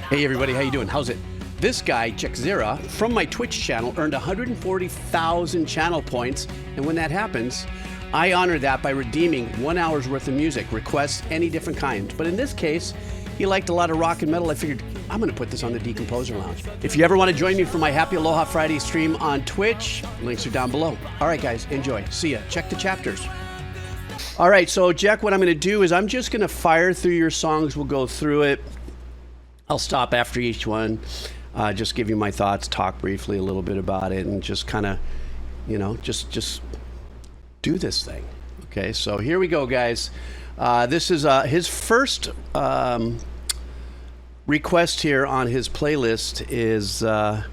Hey everybody, how you doing? How's it? This guy, Jackzera, from my Twitch channel earned 140,000 channel points, and when that happens, I honor that by redeeming 1 hour's worth of music, requests, any different kind. But in this case, he liked a lot of rock and metal. I figured, I'm gonna put this on the Decomposer Lounge. If you ever wanna join me for my Happy Aloha Friday stream on Twitch, links are down below. All right guys, enjoy, see ya, check the chapters. All right, so Jack, what I'm gonna do is I'm just gonna fire through your songs, we'll go through it. I'll stop after each one, just give you my thoughts, talk briefly a little bit about it, and just kind of, you know, just do this thing. Okay, so here we go, guys. This is his first request here on his playlist is, I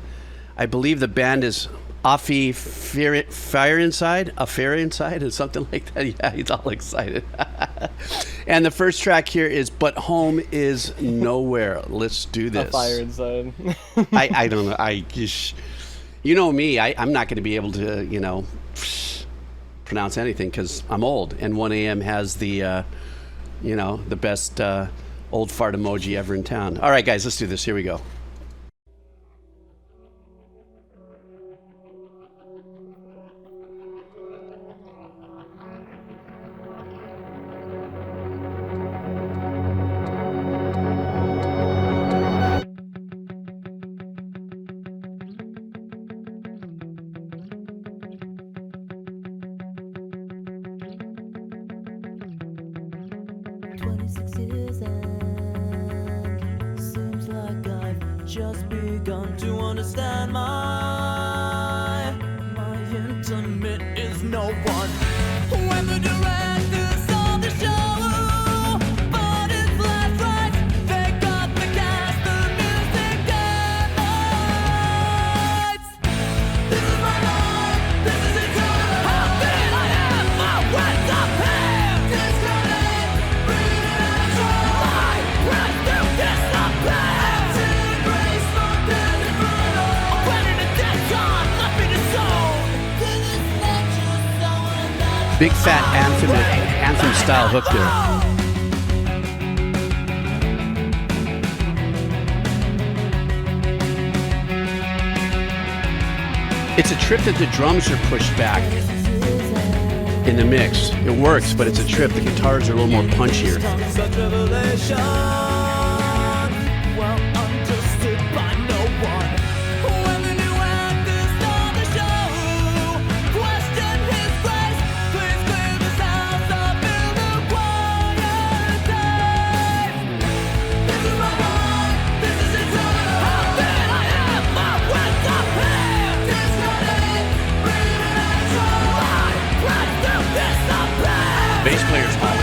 believe the band is Fire Inside, or something like that. Yeah, he's all excited. And the first track here is But Home Is Nowhere. Let's do this. A Fire Inside. I don't know. You know me, I'm not going to be able to, you know, pronounce anything because I'm old. And 1 a.m. has the, you know, the best old fart emoji ever in town. All right, guys, let's do this. Here we go. Just begun to understand my intimate is no one. When the director saw the show, but it's last right, they got the cast, the music and lights. This is my life, this is eternal. How did I have my words up here? Disconnect, breathing and control. My breath to disappear. Big fat anthem style hook there. It's a trip that the drums are pushed back in the mix. It works, but it's a trip. The guitars are a little more punchier. Bass player's home.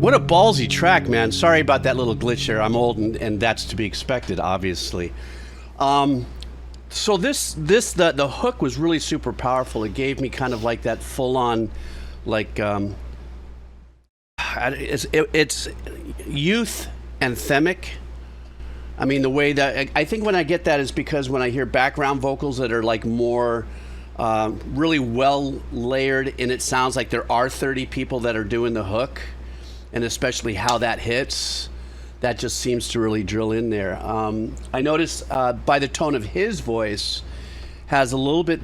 What a ballsy track, man. Sorry about that little glitch there. I'm old, and that's to be expected, obviously. So the hook was really super powerful. It gave me kind of like that full-on, like, it's youth anthemic. I mean, the way that I think when I get that is because when I hear background vocals that are like more really well layered, and it sounds like there are 30 people that are doing the hook, and especially how that hits, that just seems to really drill in there. I noticed by the tone of his voice has a little bit.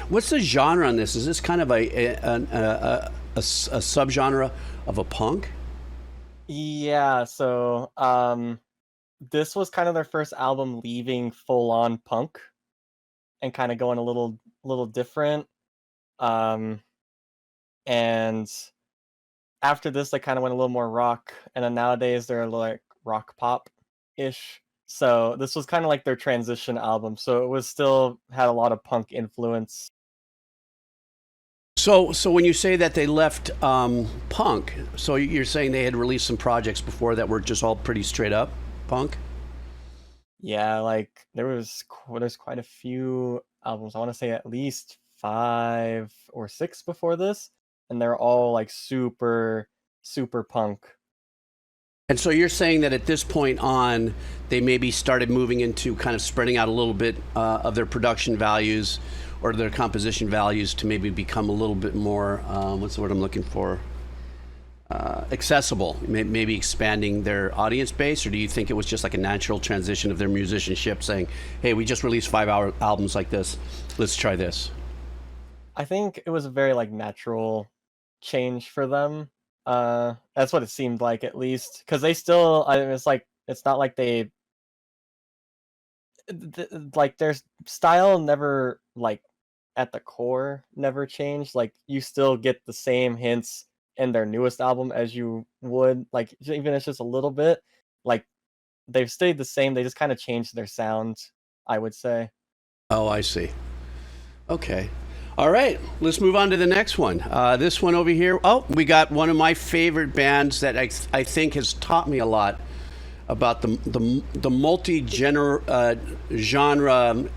What's the genre on this? Is this kind of a subgenre of a punk? Yeah, so this was kind of their first album leaving full on punk and kind of going a little different. And after this, they kind of went a little more rock, and then nowadays they're like rock pop ish. So this was kind of like their transition album. So it was still had a lot of punk influence. So when you say that they left punk, so you're saying they had released some projects before that were just all pretty straight up punk? Yeah, like there's quite a few albums. I want to say at least 5 or 6 before this, and they're all like super punk. And so you're saying that at this point on, they maybe started moving into kind of spreading out a little bit of their production values or their composition values to maybe become a little bit more, what's the word I'm looking for? Accessible, maybe expanding their audience base? Or do you think it was just like a natural transition of their musicianship saying, hey, we just released 5 albums like this, let's try this? I think it was a very like natural change for them. That's what it seemed like, at least, because they still, it's like, it's not like they like their style never, like, at the core never changed. Like, you still get the same hints in their newest album as you would, like, even if it's just a little bit. Like, they've stayed the same, they just kind of changed their sound, I would say. Oh, I see. Okay. All right, let's move on to the next one. This one over here. Oh, we got one of my favorite bands that I think has taught me a lot about the multi-genre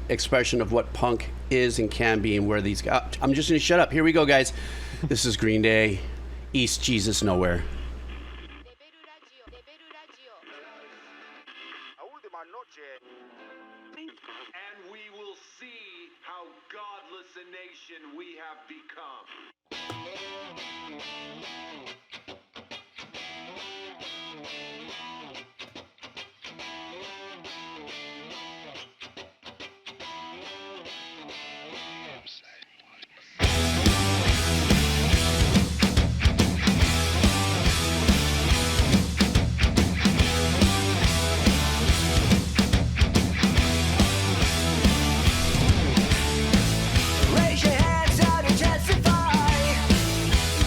expression of what punk is and can be, and where these guys. I'm just gonna shut up. Here we go, guys. This is Green Day, East Jesus Nowhere. And we will see how godless a nation we have become. Raise your hands out and testify.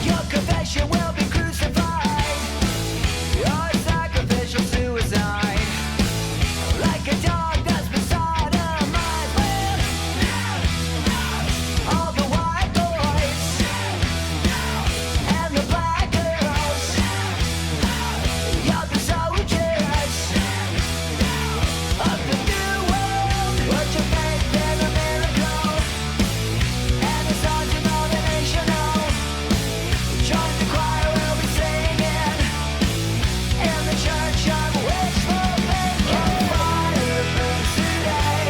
Your confession will be crucified. Your sacrificial suicide. Like a dog that's been sodomized with all the white boys and the black girls. You're the soldiers of the new world. Put your faith in a miracle. And the sergeant of the nation, join the choir, we'll be singing in the church of wishful thinking. Fire burns today,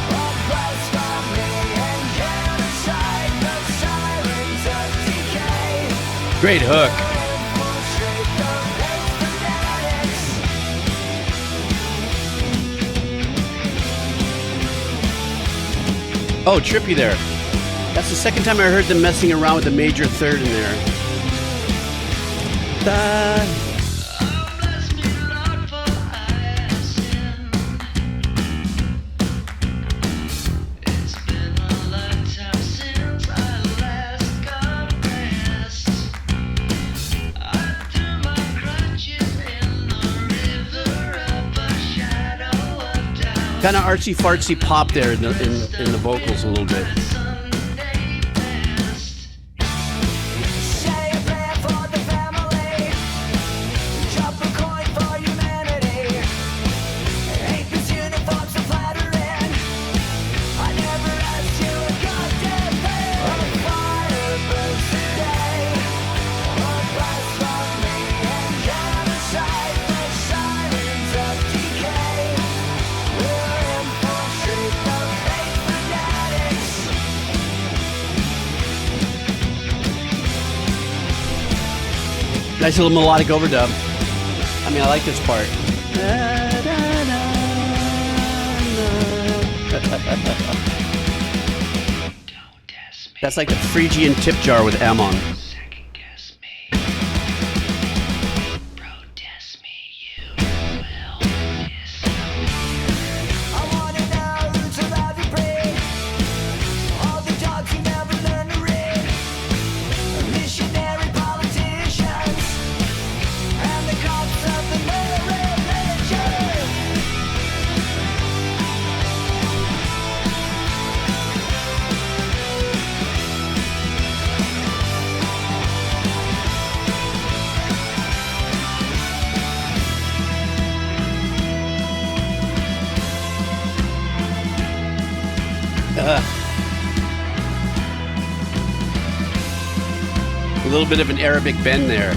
of blasphemy and genocide, the sirens of decay. Great hook. Infiltrate the faith fanatics. Oh, trippy there. That's the second time I heard them messing around with the major third in there. Da- Kind of artsy fartsy pop there in the vocals a little bit. Say a prayer for the family. Nice little melodic overdub. I mean, I like this part. That's like the Phrygian tip jar with M on. A little bit of an Arabic bend there.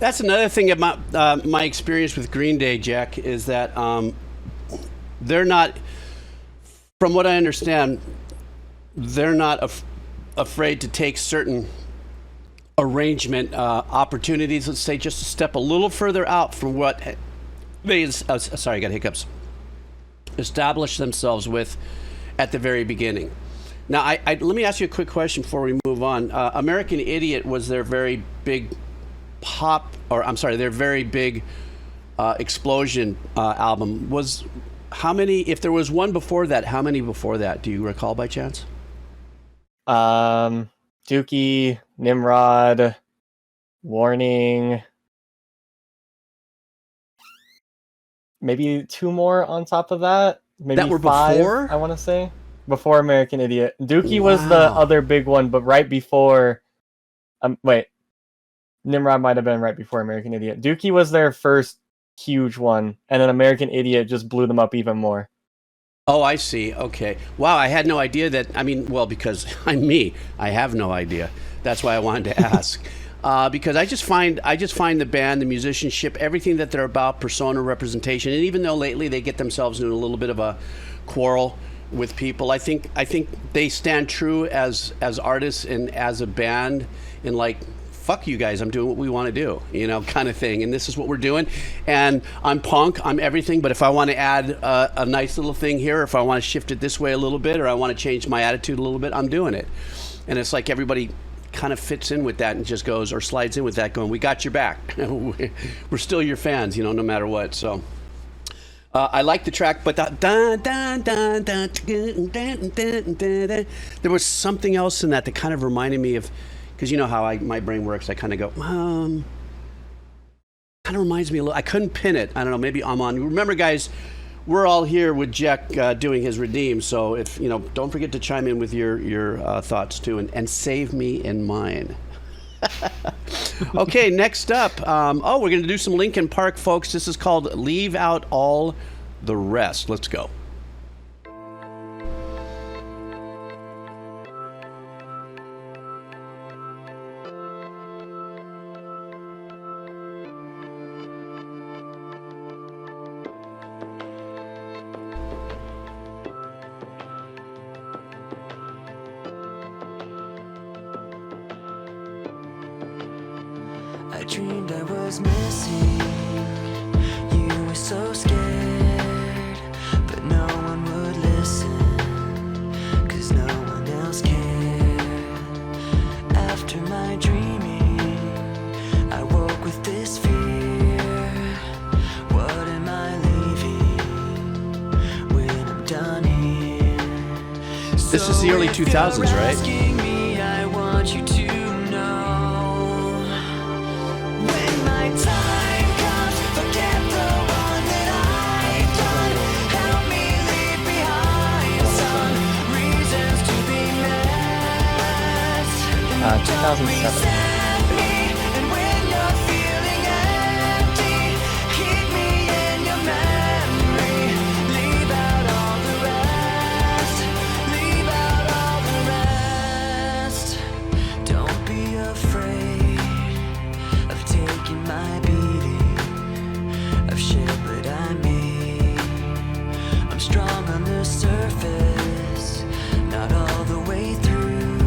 That's another thing about my experience with Green Day, Jack, is that they're not, from what I understand, they're not afraid to take certain arrangement opportunities, let's say, just to step a little further out from what they, sorry, I got hiccups, established themselves with at the very beginning. Now, let me ask you a quick question before we move on. American Idiot was their very big their very big explosion album. How many, if there was one before that, how many before that? Do you recall by chance? Dookie, Nimrod, Warning, maybe 2 more on top of that. Maybe that were 5, before? I want to say. Before American Idiot. Dookie was the other big one, but right before... wait. Nimrod might have been right before American Idiot. Dookie was their first huge one, and then American Idiot just blew them up even more. Oh, I see. Okay. Wow, I had no idea that. I mean, well, because I'm me, I have no idea. That's why I wanted to ask. Because I just find the band, the musicianship, everything that they're about, persona representation, and even though lately they get themselves into a little bit of a quarrel with people, I think they stand true as artists and as a band in like, fuck you guys, I'm doing what we want to do, kind of thing. And this is what we're doing. And I'm punk, I'm everything, but if I want to add a nice little thing here, or if I want to shift it this way a little bit, or I want to change my attitude a little bit, I'm doing it. And it's like everybody kind of fits in with that and just goes, or slides in with that going, we got your back. We're still your fans, no matter what. So I like the track, but there was something else in that kind of reminded me of, because you know how my brain works, I kind of go, kind of reminds me a little, I couldn't pin it. I don't know, maybe I'm on. Remember, guys, we're all here with Jack doing his redeem, so if, don't forget to chime in with your thoughts too, and save me in mine. Okay, next up, we're going to do some Linkin Park, folks. This is called Leave Out All the Rest. Let's go. I dreamed I was missing. You were so scared, but no one would listen, 'cause no one else cared. After my dreaming, I woke with this fear. What am I leaving when I'm done here? This is the early 2000s, right? want you to know. When my time comes, forget the one that I've done. Help me leave behind some reasons to be missed. 2007. And when you're feeling empty, keep me in your memory. Leave out all the rest. Leave out all the rest. Don't be afraid of taking my beating, of shit that I made. I'm strong on the surface, not all the way through.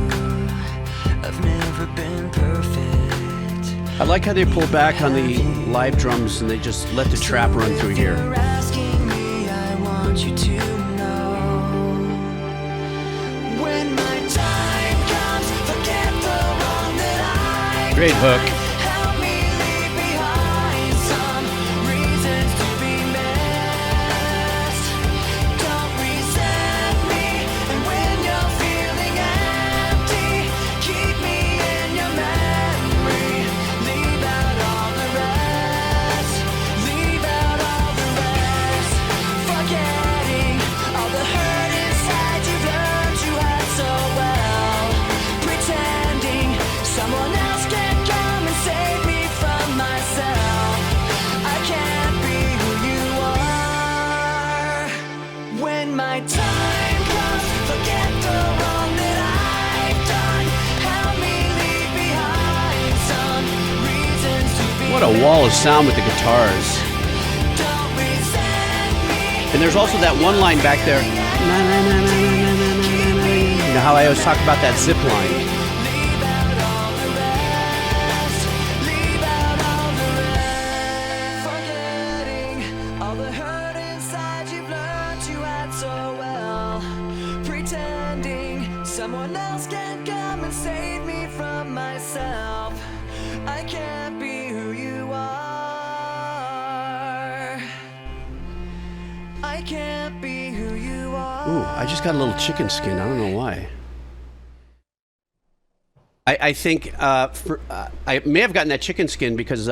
I've never been perfect. I like how they pull back on the live drums and they just let the trap run through here. You're asking me, I want you to know. When my time comes, forget the one that I Great hook. help me leave behind some reasons to be missed. Don't resent me, and when you're feeling empty, keep me in your memory. Leave out all the rest. Leave out all the rest. Forgetting all the hurt inside you've learned you had so well. Pretending someone else can come and save me from myself. I can't be who you are. When my time comes, forget the wrong that I've done. Help me leave behind some reasons to be What a wall of sound with the guitars. Don't resent me. And there's also that one line back there. Na, na, na, na, na, na, na, na, na. You know how I always talk about that zip line. Leave out all the rest. Leave out all the rest. Forgetting all the hurt inside you've learned you had so well. Pretending someone else can come and save me from myself. I can't be who you are. I can't be who you are. Ooh, I just got a little chicken skin. I don't know why. I think I may have gotten that chicken skin because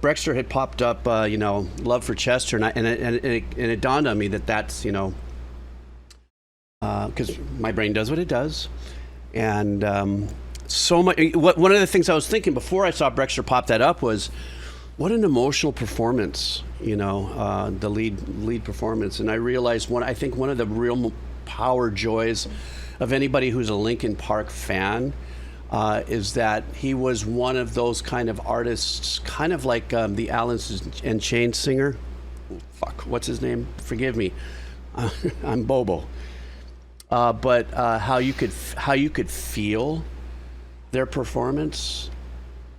Brexter had popped up, love for Chester, and it dawned on me that that's, because my brain does what it does, and so much. One of the things I was thinking before I saw Brexter pop that up was, what an emotional performance, the lead performance, and I realized I think one of the real power joys of anybody who's a Linkin Park fan. Is that he was one of those kind of artists, kind of like the Alice in Chains singer. What's his name? Forgive me, I'm Bobo. But how you could feel their performance.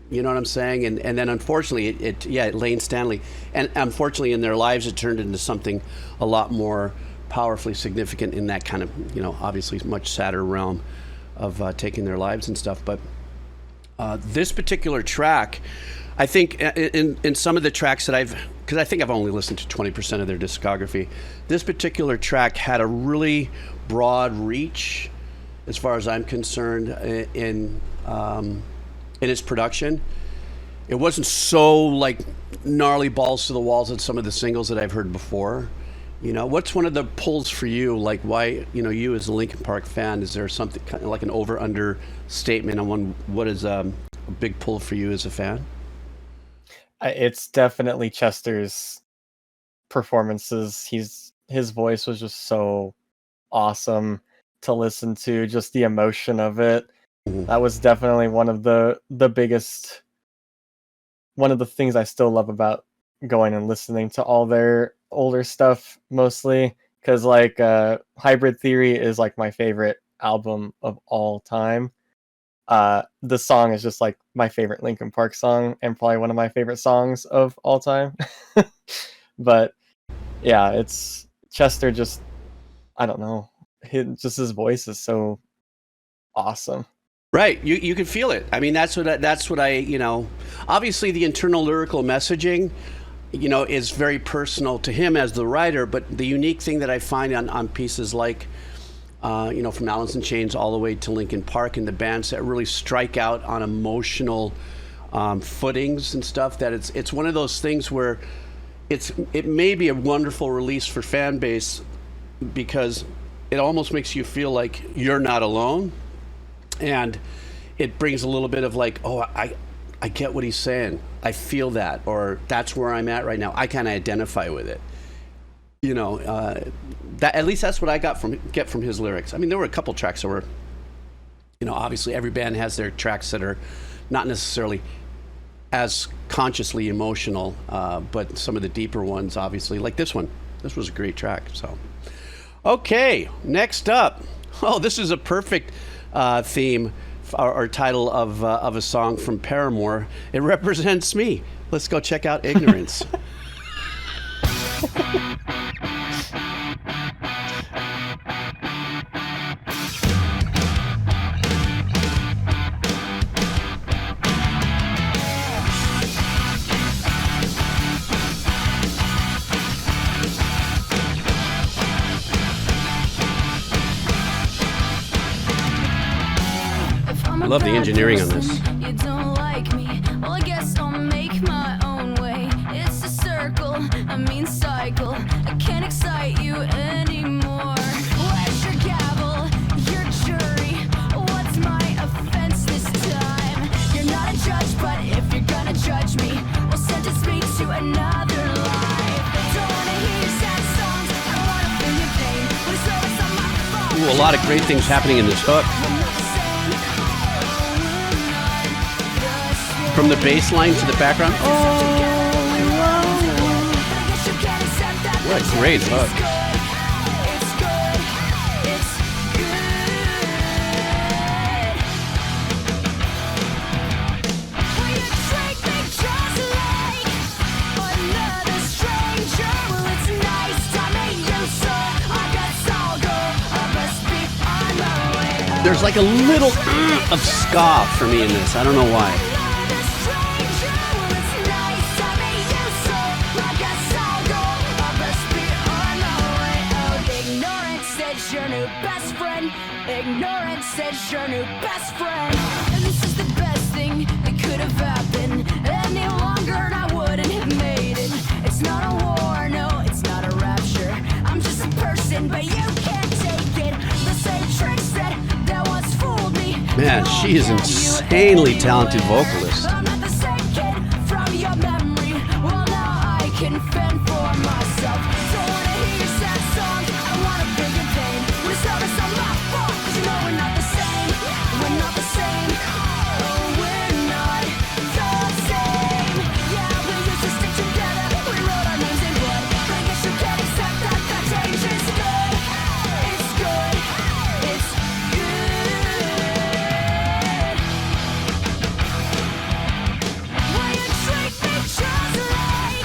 You know what I'm saying? And then unfortunately, Lane Stanley, and unfortunately in their lives it turned into something a lot more powerfully significant in that kind of, obviously much sadder realm of taking their lives and stuff. But this particular track, I think in some of the tracks that because I think I've only listened to 20% of their discography, this particular track had a really broad reach as far as I'm concerned in its production. It wasn't so like gnarly balls to the walls at some of the singles that I've heard before. What's one of the pulls for you? Like why, you as a Linkin Park fan, is there something kind of like an over/under statement on what is a big pull for you as a fan? It's definitely Chester's performances. His voice was just so awesome to listen to, just the emotion of it. Mm-hmm. That was definitely one of the biggest, one of the things I still love about going and listening to all their older stuff, mostly because like Hybrid Theory is like my favorite album of all time. The song is just like my favorite Linkin Park song and probably one of my favorite songs of all time. But yeah, it's Chester, just I don't know, his voice is so awesome. Right, you can feel it. I mean, that's what I obviously the internal lyrical messaging is very personal to him as the writer, but the unique thing that I find on pieces like from Alice in Chains all the way to Linkin Park, and the bands that really strike out on emotional footings and stuff. That it's one of those things where it may be a wonderful release for fan base because it almost makes you feel like you're not alone, and it brings a little bit of like, oh, I get what he's saying. I feel that, or that's where I'm at right now. I kind of identify with it. That at least that's what I get from his lyrics. I mean, there were a couple tracks that were, obviously every band has their tracks that are not necessarily as consciously emotional, but some of the deeper ones, obviously, like this one. This was a great track. So, okay, next up. Oh, this is a perfect theme or title of a song from Paramore. It represents me. Let's go check out Ignorance. I love the engineering on this. You don't like me. Well, I guess I'll make my own way. It's a circle, I mean cycle. I can't excite you anymore. Where's your gavel, your jury? What's my offense this time? You're not a judge, but if you're gonna judge me, well, sentence me to another life. Don't wanna hear your sad songs. I don't wanna feel your pain. But it's always on my fault. Ooh, a lot of great things happening in this hook. From the bass line to the background. What a great hook. There's like a little of ska for me in this. I don't know why. Ignorance says your new best friend. And this is the best thing that could have happened. Any longer and I wouldn't have made it. It's not a war, no, it's not a rapture. I'm just a person, but you can't take it. The same tricks that once fooled me. Man, she is insanely talented vocalist. I'm not the same kid from your memory. Well, now I can fend for myself. Don't wanna hear your sad songs. I wanna feel your pain. When it's over, it's not my fault. Cause you know we're not the same. We're not the same. Oh, we're not the same. Yeah, we used to stick together. We wrote our names in blood. But I guess you can't accept that change is good. It's good. It's good. Why you treat me just like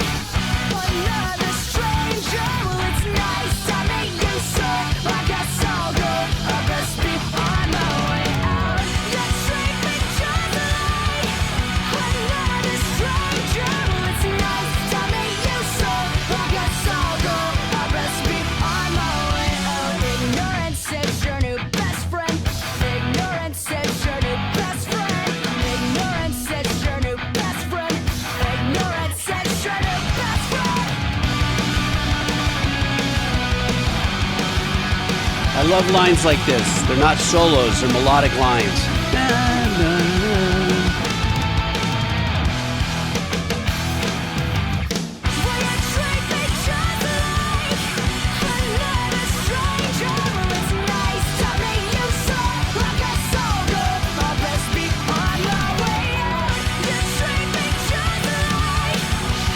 another stranger? Well, it's nice to meet you, sir. I guess I'll go. I best be on my way out. You treat me just like another stranger. Well, it's nice to meet you, sir. I guess I'll go. I best be on my way out. Ignorance says your new best friend. Ignorance says your new best friend. Ignorance says your new best friend. Ignorance says your new best friend. I love lines like this. They're not solos, they're melodic lines. Will you treat me just like another stranger? Well, it's nice to meet you, sir. I guess I'll go. I best be on my way out. You treat me just like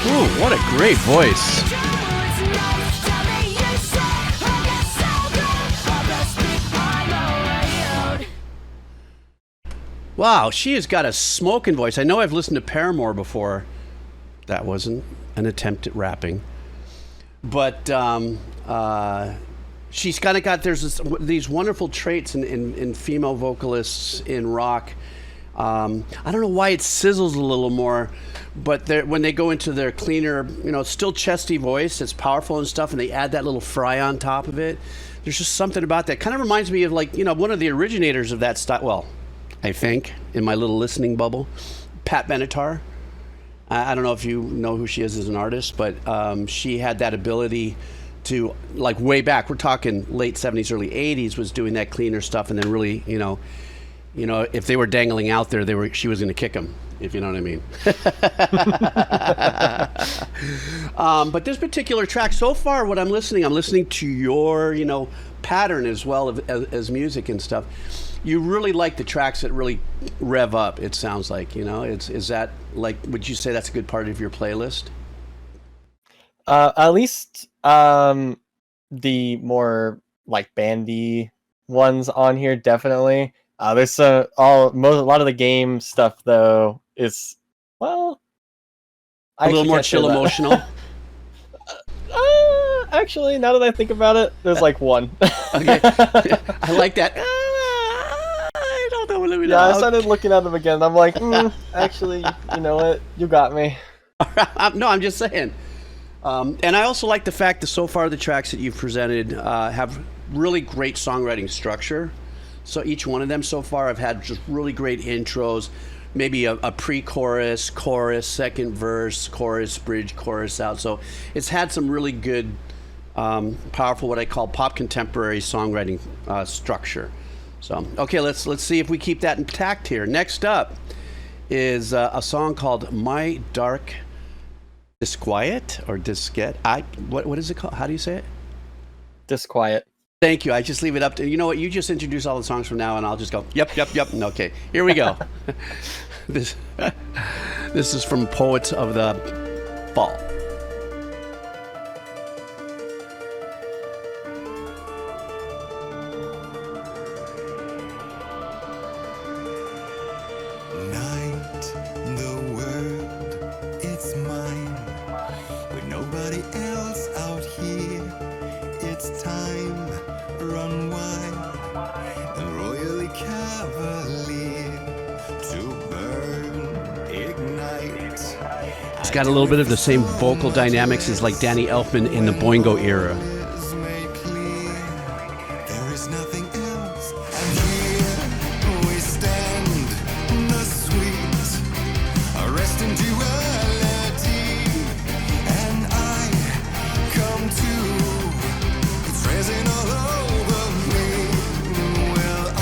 Ooh, what a great voice. well, it's nice to meet you, sir. I guess I'll go. I best be on my way out. Wow, she has got a smoking voice. I know I've listened to Paramore before. That wasn't an attempt at rapping. But she's kind of got, these wonderful traits in female vocalists in rock. I don't know why it sizzles a little more, but when they go into their cleaner, still chesty voice, it's powerful and stuff, and they add that little fry on top of it, There's just something about that. Kind of reminds me of, like, you know, one of the originators of that style. Well, I think, in my little listening bubble, Pat Benatar. I don't know if you know who she is as an artist, but she had that ability to, like, way back, we're talking late 70s, early 80s, was doing that cleaner stuff, and then really, you know, if they were dangling out there, she was going to kick them, if you know what I mean. But this particular track, so far, what I'm listening to your, you know, pattern as well as music and stuff. You really like the tracks that really rev up, it sounds like, you know? Is that, like, would you say that's a good part of your playlist? At least the more, like, bandy ones on here, definitely. There's a lot of the game stuff, though, is, well, a little more chill emotional. Actually, now that I think about it, there's like one. Okay. I like that. I don't know. Let me know. Yeah, I started looking at them again. I'm like, actually, you know what? You got me. No, I'm just saying. And I also like the fact that so far the tracks that you've presented have really great songwriting structure. So each one of them so far have had just really great intros, maybe a pre-chorus, chorus, second verse, chorus, bridge, chorus out. So it's had some really good, powerful, what I call pop contemporary songwriting structure. So, okay, let's see if we keep that intact here. Next up is a song called My Dark Disquiet or Disquit. What is it called? How do you say it? Disquiet. Thank you. I just leave it up to you. Know what? You just introduce all the songs from now, and I'll just go. Yep. Okay, here we go. This is from Poets of the Fall. Got a little bit of the same vocal dynamics as like Danny Elfman in the Boingo era.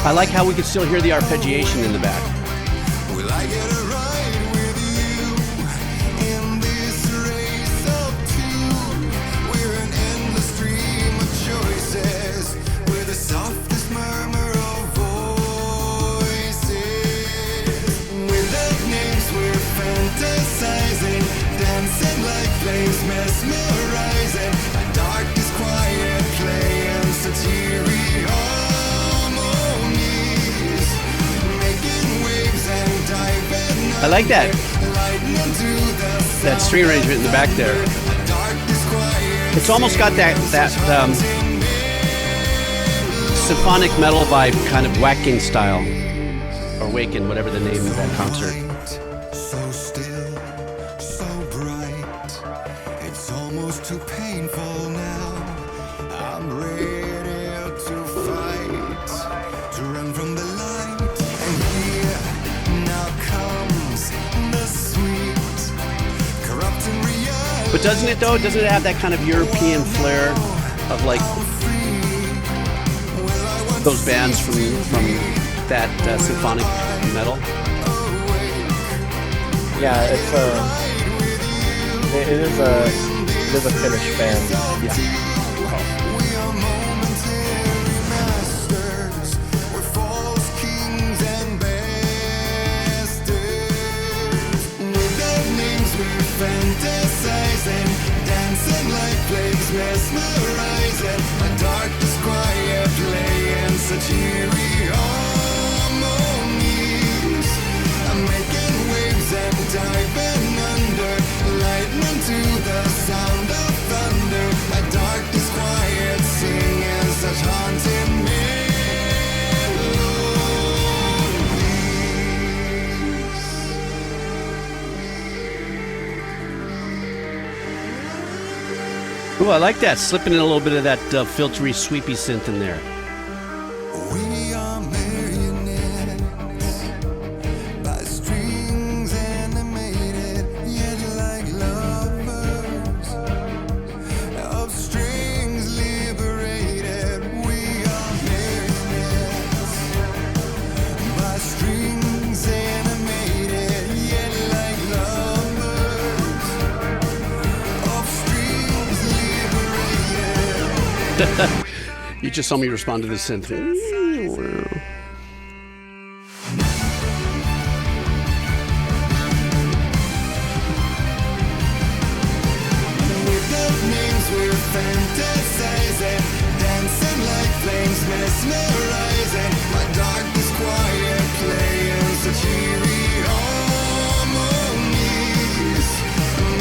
I like how we can still hear the arpeggiation in the back. I like that string arrangement in the back there. It's almost got that symphonic metal vibe, kind of Whacking style, or Waken, whatever the name of that concert. So still, so bright, it's almost too painful now. I'm ready to fight, to run from the light, and here now comes the sweet, corrupting reality. But doesn't it though? Doesn't it have that kind of European flair of like those bands from that symphonic metal? Yeah, it is a Finnish band. Yeah. Fantasizing, dancing like flames, mesmerizing. A dark disquiet playing such eerie harmonies. I'm making waves and diving under, lightning to the sound of thunder. A dark Ooh, I like that. Slipping in a little bit of that filtery, sweepy synth in there. We are marionettes by strings animated, yet like lovers of strings liberated. We are marionettes by strings animated, yet like lovers of strings liberated. You just saw me respond to the synth. With the names we're fantasizing, dancing like flames, mesmerizing. My darkness quiet, playing such eerie harmonies,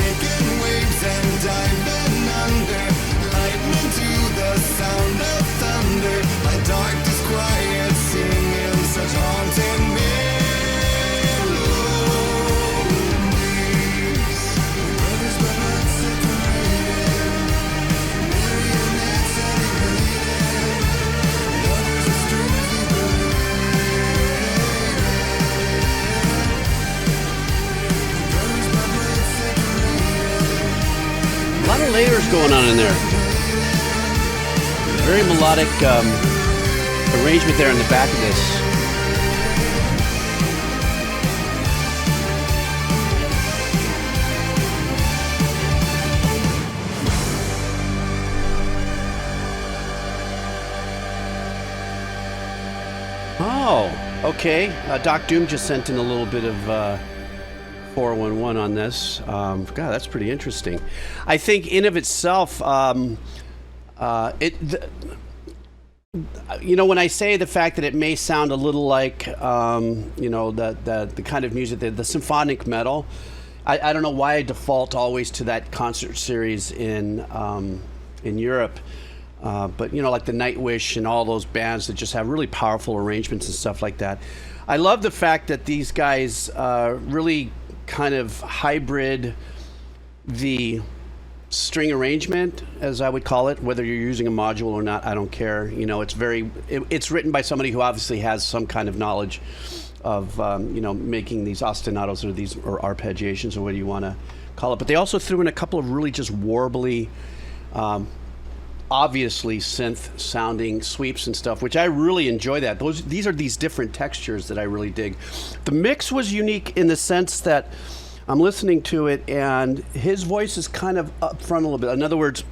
making waves and diving under, lightning to the sound of thunder. My darkness quiet, singing such haunting melodies. Brothers but not separated, marionettes animated, lovers of strings liberated. Brothers but not separated. A lot of layers going on in there. Very melodic arrangement there in the back of this. Oh, okay. Doc Doom just sent in a little bit of 411 on this. God, that's pretty interesting. I think in of itself, you know, when I say the fact that it may sound a little like, you know, the kind of music, the symphonic metal, I don't know why I default always to that concert series in Europe. But, you know, like the Nightwish and all those bands that just have really powerful arrangements and stuff like that. I love the fact that these guys really kind of hybrid the string arrangement, as I would call it, whether you're using a module or not, I don't care. You know, it's it's written by somebody who obviously has some kind of knowledge of, you know, making these ostinatos or arpeggiations or whatever you want to call it. But they also threw in a couple of really just warbly, obviously synth sounding sweeps and stuff, which I really enjoy that. These are these different textures that I really dig. The mix was unique in the sense that I'm listening to it and his voice is kind of up front a little bit. In other words,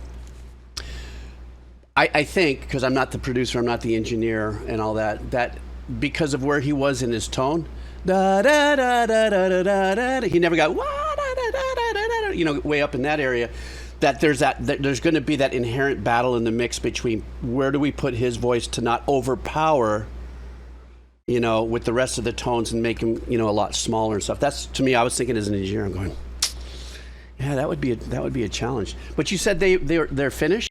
I think, because I'm not the producer, I'm not the engineer and all that, that because of where he was in his tone, da da da da da da da da, he never got wah, da, da, da, da, da, da, you know, way up in that area. That there's going to be that inherent battle in the mix between where do we put his voice to not overpower, you know, with the rest of the tones and make him, you know, a lot smaller and stuff. That's, to me, I was thinking as an engineer, I'm going, yeah, that would be a challenge. But you said they're Finnish?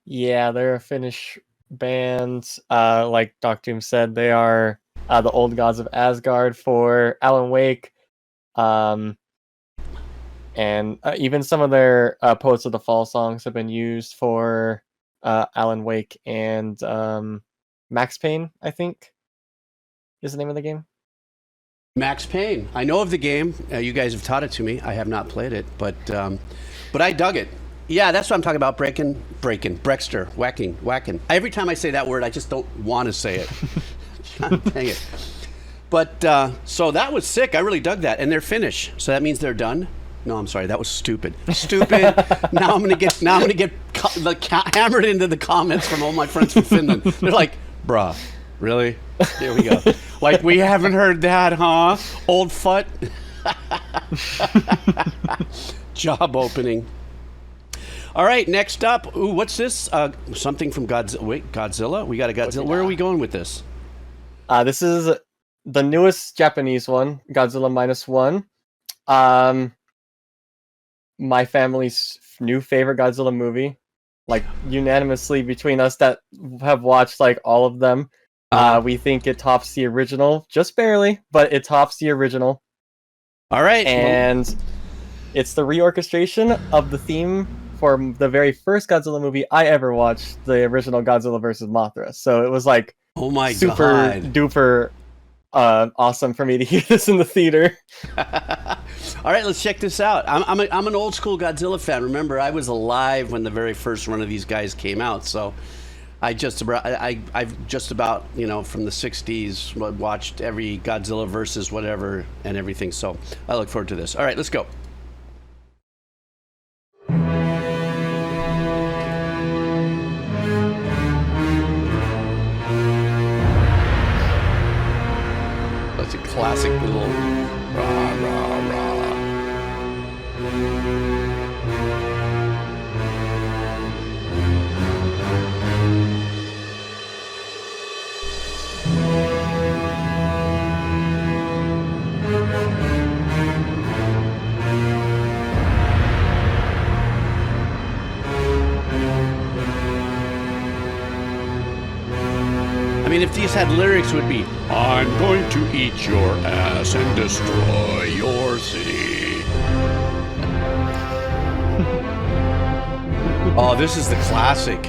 Yeah, they're a Finnish band. Like Doc Doom said, they are the old gods of Asgard for Alan Wake. And even some of their Poets of the Fall songs have been used for Alan Wake and Max Payne, I think, is the name of the game. Max Payne. I know of the game. You guys have taught it to me. I have not played it, but I dug it. Yeah, that's what I'm talking about. Breaking, Brexter, whacking. Every time I say that word, I just don't want to say it. God dang it. But so that was sick. I really dug that, and they're Finnish, so that means they're done. No, I'm sorry. That was stupid. Now I'm gonna get hammered into the comments from all my friends from Finland. They're like, "Bruh, really? Here we go. Like we haven't heard that, huh? Old fut." Job opening. All right, next up. Ooh, what's this? Something from Godzilla. Wait, Godzilla? We got a Godzilla. Where are we going with this? This is the newest Japanese one, Godzilla -1. My family's new favorite Godzilla movie, like unanimously between us that have watched like all of them. We think it tops the original, just barely, but it tops the original. All right. And it's the reorchestration of the theme for the very first Godzilla movie I ever watched, the original Godzilla vs. Mothra. So it was like Oh my super God. duper awesome for me to hear this in the theater. All right, let's check this out. I'm an old school Godzilla fan. Remember, I was alive when the very first run of these guys came out, so I've just about, you know, from the 60s watched every Godzilla versus whatever and everything. So I look forward to this. All right, let's go. That's a classic little rah, rah, rah. I mean, if these had lyrics, it would be, I'm going to eat your ass and destroy your city. Oh, this is the classic.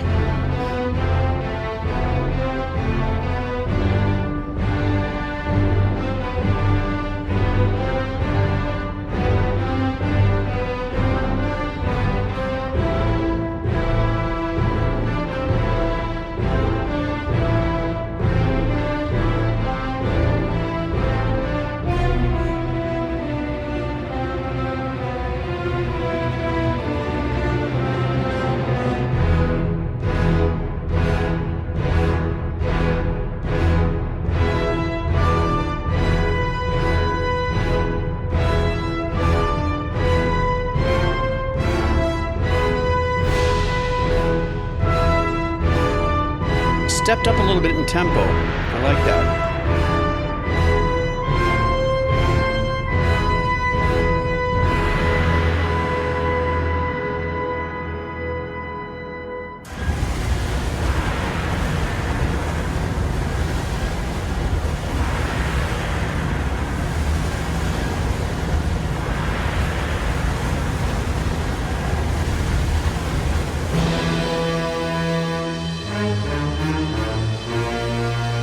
Stepped up a little bit in tempo. I like that.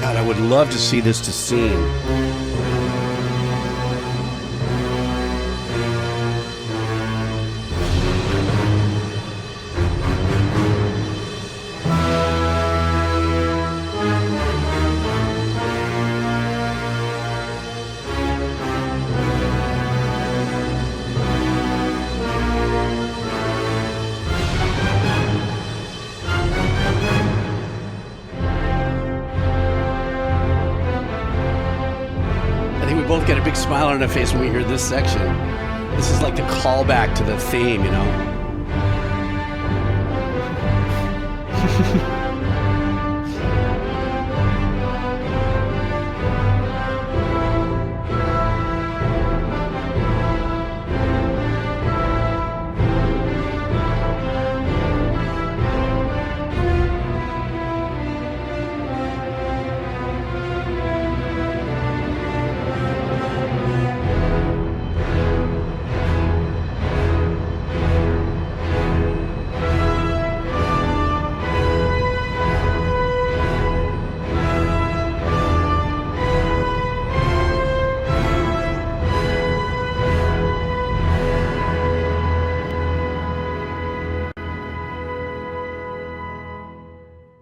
I would love to see this to scene. Both get a big smile on our face when we hear this section. This is like the callback to the theme, you know?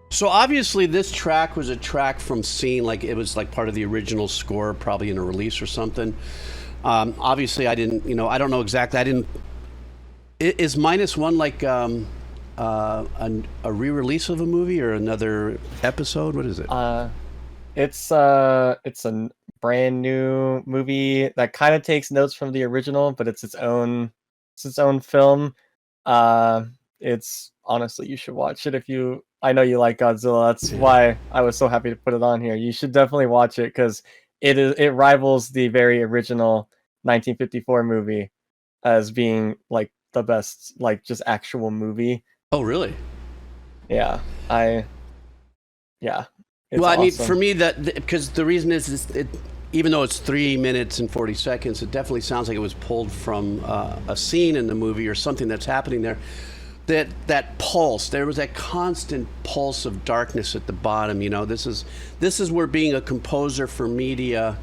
So obviously this track was a track from Scene, like it was like part of the original score, probably in a release or something. Obviously I didn't, you know, I don't know exactly. I didn't, is -1 like a re-release of a movie or another episode? What is it? It's a brand new movie that kind of takes notes from the original, but it's its own film. It's honestly, you should watch it if you. I know you like Godzilla. That's why I was so happy to put it on here. You should definitely watch it because it rivals the very original 1954 movie as being like the best, like just actual movie. Oh, really? Yeah, It's well, I mean, awesome. for me, because the reason is it, even though it's 3 minutes and 40 seconds, it definitely sounds like it was pulled from a scene in the movie or something that's happening there. that pulse. There was that constant pulse of darkness at the bottom. You know, this is where being a composer for media,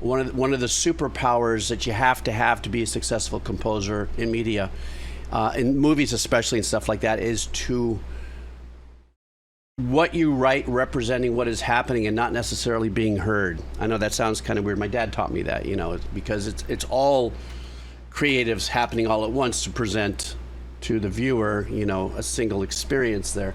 one of the superpowers that you have to be a successful composer in media, in movies especially and stuff like that, is to what you write representing what is happening and not necessarily being heard. I know that sounds kind of weird. My dad taught me that, you know, because it's all creatives happening all at once to present to the viewer, you know, a single experience there.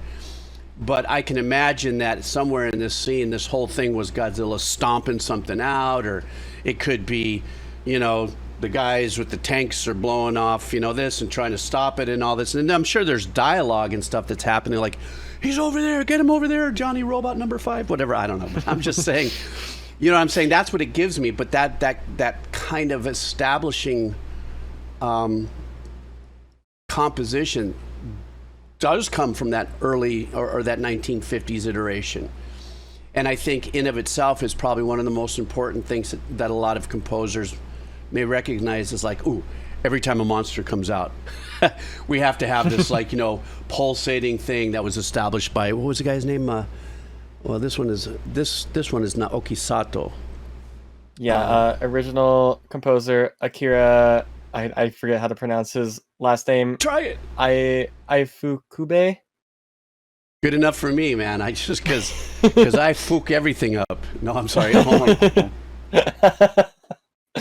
But I can imagine that somewhere in this scene, this whole thing was Godzilla stomping something out, or it could be, you know, the guys with the tanks are blowing off, you know, this and trying to stop it and all this. And I'm sure there's dialogue and stuff that's happening, like, he's over there, get him over there, Johnny Robot number 5, whatever. I don't know. But I'm just saying, you know what I'm saying? That's what it gives me. But that kind of establishing composition does come from that early or that 1950s iteration. And I think in of itself is probably one of the most important things that a lot of composers may recognize is like, ooh, every time a monster comes out, we have to have this, like, you know, pulsating thing that was established by, what was the guy's name? Well, this one is Naoki Sato. Yeah, original composer Akira. I forget how to pronounce his last name. Try it. Ifukube. Good enough for me, man. I just because I fook everything up. No, I'm sorry.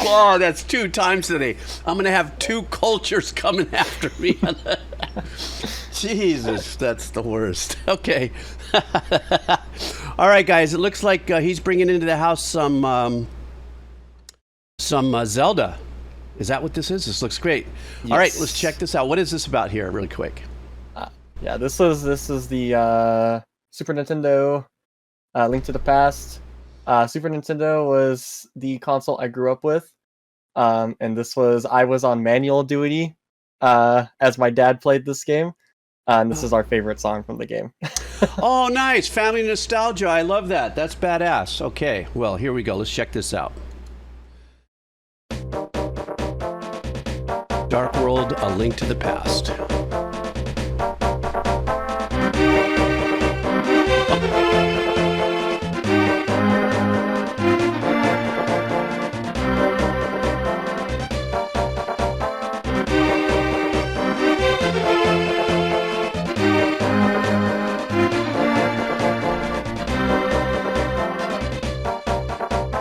Oh, that's 2 times today. I'm gonna have 2 cultures coming after me. Jesus, that's the worst. Okay. All right, guys. It looks like he's bringing into the house some Zelda. Is that what this is? This looks great. Yes. All right, let's check this out. What is this about here, really quick? Yeah, this is the Super Nintendo Link to the Past. Super Nintendo was the console I grew up with, and I was on manual duty as my dad played this game, and this is our favorite song from the game. Oh, nice. Family nostalgia. I love that. That's badass. Okay, well, here we go. Let's check this out. Dark World, A Link to the Past.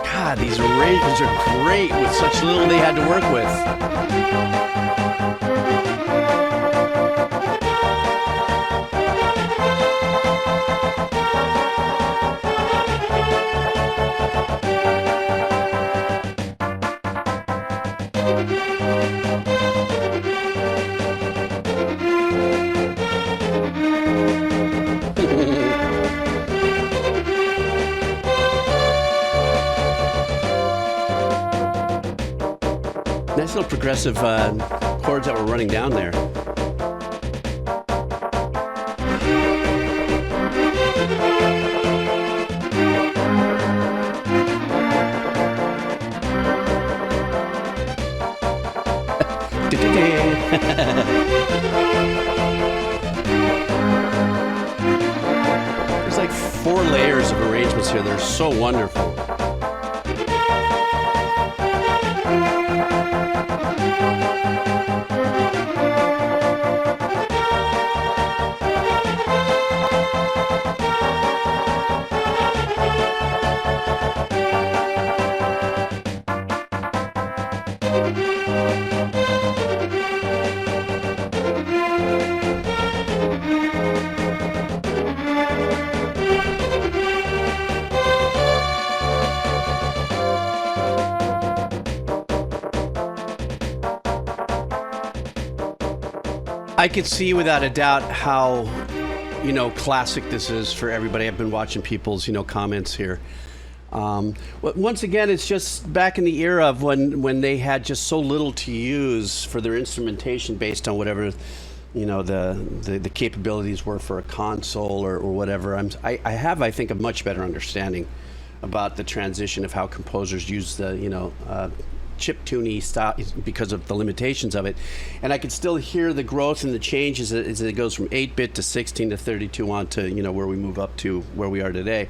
God, these arrangements are great with such little they had to work with. Nice little progressive chords that were running down there. There's like 4 layers of arrangements here. They're so wonderful. I could see without a doubt how, you know, classic this is for everybody. I've been watching people's, you know, comments here. Once again, it's just back in the era of when they had just so little to use for their instrumentation based on whatever, you know, the capabilities were for a console or whatever. I have, I think, a much better understanding about the transition of how composers use the, you know, chiptune style because of the limitations of it, and I could still hear the growth and the changes as it goes from 8-bit to 16 to 32 on to where we move up to where we are today.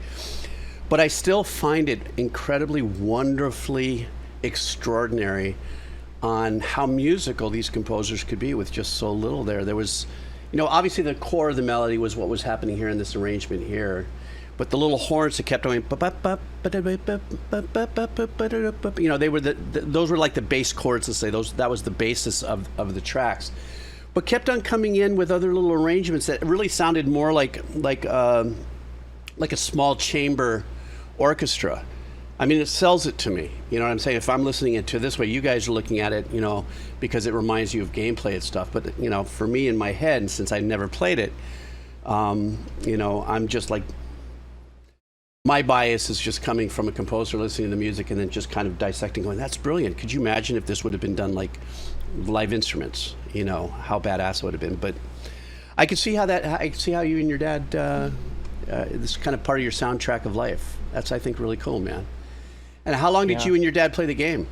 But I still find it incredibly, wonderfully extraordinary on how musical these composers could be with just so little there. There was, obviously the core of the melody was what was happening here in this arrangement here, but the little horns that kept going, they were those were like the bass chords, to say that was the basis of the tracks, but kept on coming in with other little arrangements that really sounded more like a small chamber orchestra. I mean, it sells it to me. You know what I'm saying? If I'm listening it to this way, you guys are looking at it, because it reminds you of gameplay and stuff. But, for me in my head, and since I never played it, I'm just like, my bias is just coming from a composer listening to the music and then just kind of dissecting, going, that's brilliant. Could you imagine if this would have been done like live instruments? How badass it would have been. But I could see how you and your dad, this is kind of part of your soundtrack of life. That's, I think, really cool, man. And how long did you and your dad play the game?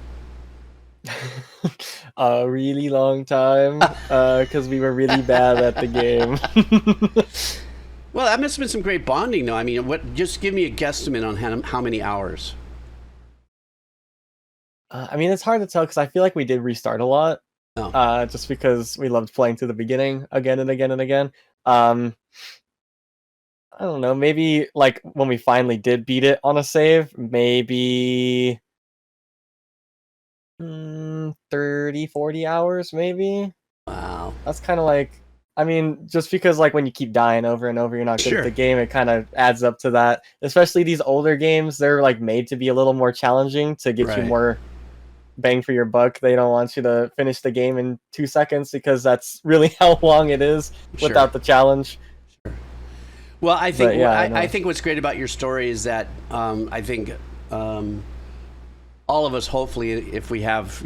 A really long time, because we were really bad at the game. Well, that must have been some great bonding, though. I mean, just give me a guesstimate on how many hours. I mean, it's hard to tell because I feel like we did restart a lot, just because we loved playing to the beginning again and again and again. I don't know, maybe like when we finally did beat it on a save, maybe 30, 40 hours, maybe. Wow. That's kind of like, I mean, just because like when you keep dying over and over, you're not good at the game, it kind of adds up to that. Especially these older games, they're like made to be a little more challenging to get you more bang for your buck. They don't want you to finish the game in 2 seconds because that's really how long it is without the challenge. Well, I think I think what's great about your story is that I think all of us, hopefully, if we have,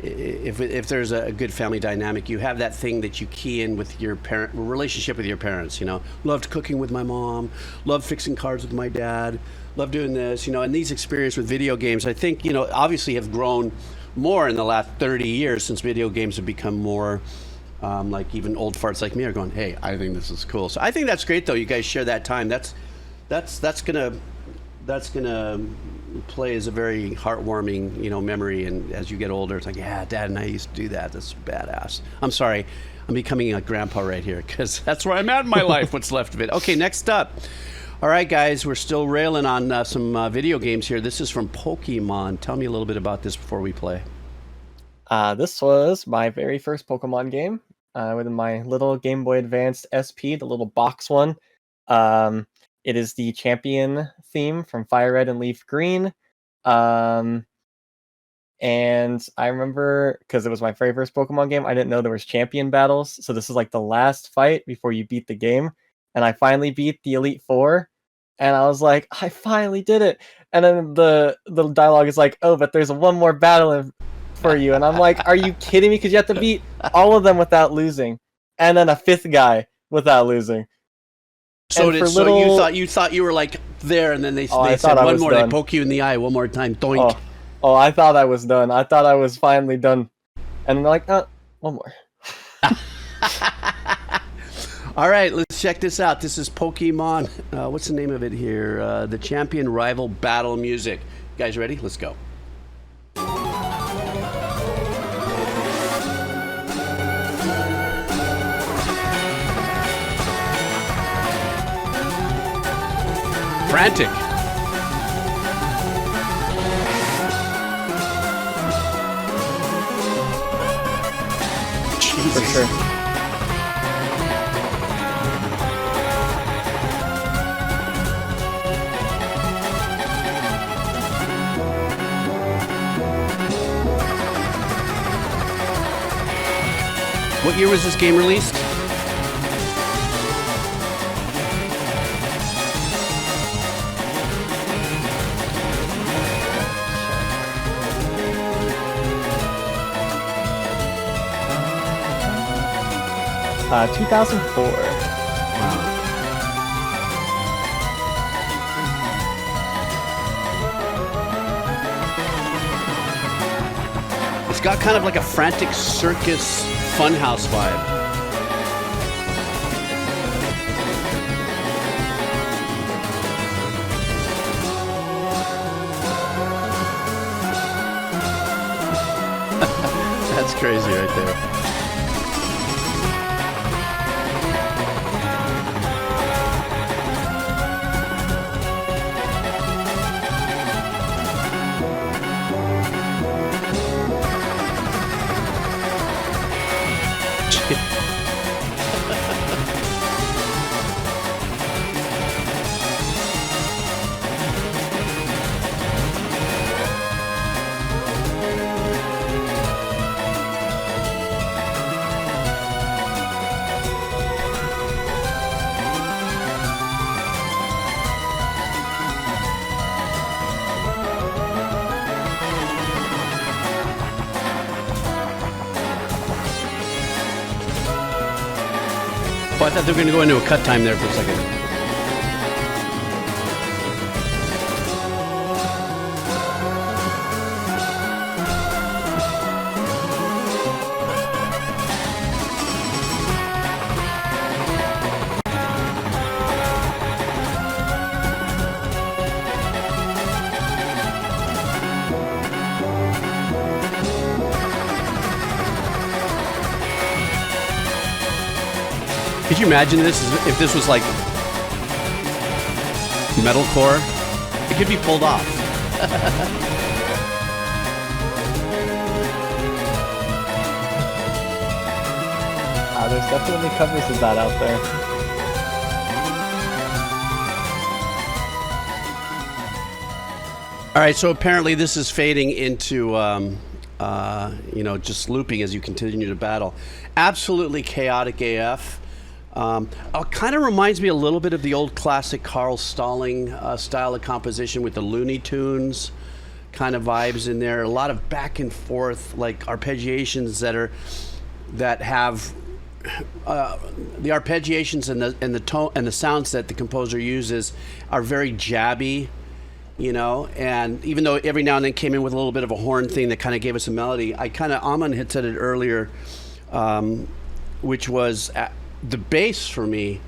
if there's a good family dynamic, you have that thing that you key in with your relationship with your parents. Loved cooking with my mom, loved fixing cars with my dad, loved doing this. And these experiences with video games, I think, obviously have grown more in the last 30 years since video games have become more. Like even old farts like me are going, hey, I think this is cool. So I think that's great, though. You guys share that time. That's gonna play as a very heartwarming, memory. And as you get older, it's like, yeah, Dad and I used to do that. That's badass. I'm sorry, I'm becoming a grandpa right here because that's where I'm at in my life. What's left of it. Okay, next up. All right, guys, we're still railing on some video games here. This is from Pokemon. Tell me a little bit about this before we play. This was my very first Pokemon game. With my little Game Boy Advanced SP, the little box one. It is the champion theme from FireRed and LeafGreen. And I remember, because it was my very first Pokemon game, I didn't know there was champion battles. So this is like the last fight before you beat the game. And I finally beat the Elite Four. And I was like, I finally did it. And then the dialogue is like, oh, but there's one more battle for you. And I'm like, are you kidding me? Because you have to beat all of them without losing, and then a fifth guy without losing. So you thought you were like there, and then they said one more, they poke you in the eye one more time, doink. Oh, I thought I was done. I thought I was finally done, and they're like, one more. All right, let's check this out. This is Pokemon. What's the name of it here? The Champion Rival Battle Music. You guys ready? Let's go. Frantic. Jesus. For sure. What year was this game released? 2004. It's got kind of like a frantic circus funhouse vibe. That's crazy right there. Oh, I thought they were going to go into a cut time there for a second. Could you imagine this if this was like metalcore? It could be pulled off. There's definitely covers of that out there. All right, so apparently this is fading into, just looping as you continue to battle. Absolutely chaotic AF. Kind of reminds me a little bit of the old classic Carl Stalling style of composition with the Looney Tunes kind of vibes in there. A lot of back and forth, like arpeggiations that have the arpeggiations and the tone and the sounds that the composer uses are very jabby, and even though every now and then came in with a little bit of a horn thing that kind of gave us a melody, Amon had said it earlier, which was the bass for me,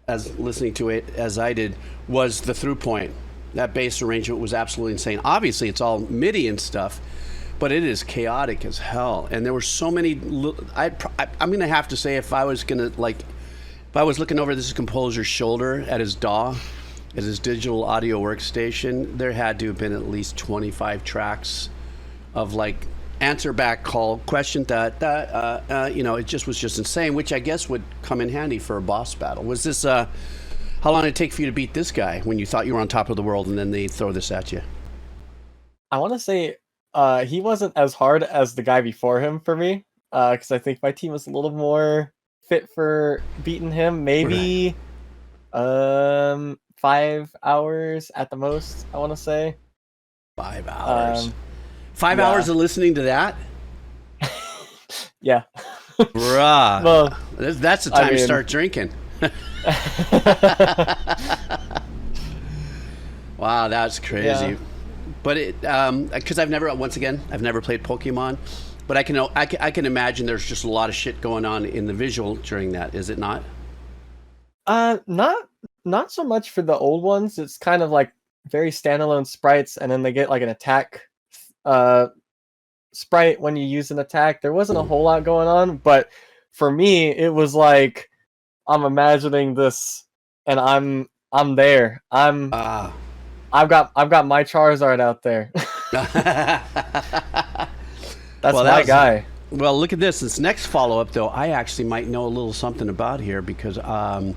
as listening to it as I did, was the through point. That bass arrangement was absolutely insane. Obviously, it's all MIDI and stuff, but it is chaotic as hell. And there were so many. I'm gonna have to say, if I was looking over this composer's shoulder at his DAW, at his digital audio workstation, there had to have been at least 25 tracks of like answer back call, question it just was just insane, which I guess would come in handy for a boss battle. Was this how long did it take for you to beat this guy when you thought you were on top of the world and then they throw this at you? I want to say he wasn't as hard as the guy before him for me, because I think my team was a little more fit for beating him. Maybe 5 hours at the most, I want to say. 5 hours. 5 hours of listening to that? Yeah. Bruh. Well, that's the time to start drinking. Wow, that's crazy. Yeah. But it, because I've never played Pokemon, but I can imagine there's just a lot of shit going on in the visual during that, is it not? Not so much for the old ones. It's kind of like very standalone sprites, and then they get like an attack sprite when you use an attack. There wasn't a whole lot going on, but for me it was like I'm imagining this and I'm there. I've got my Charizard out there. That's my guy. Well, look at this next follow-up though. I actually might know a little something about here because we're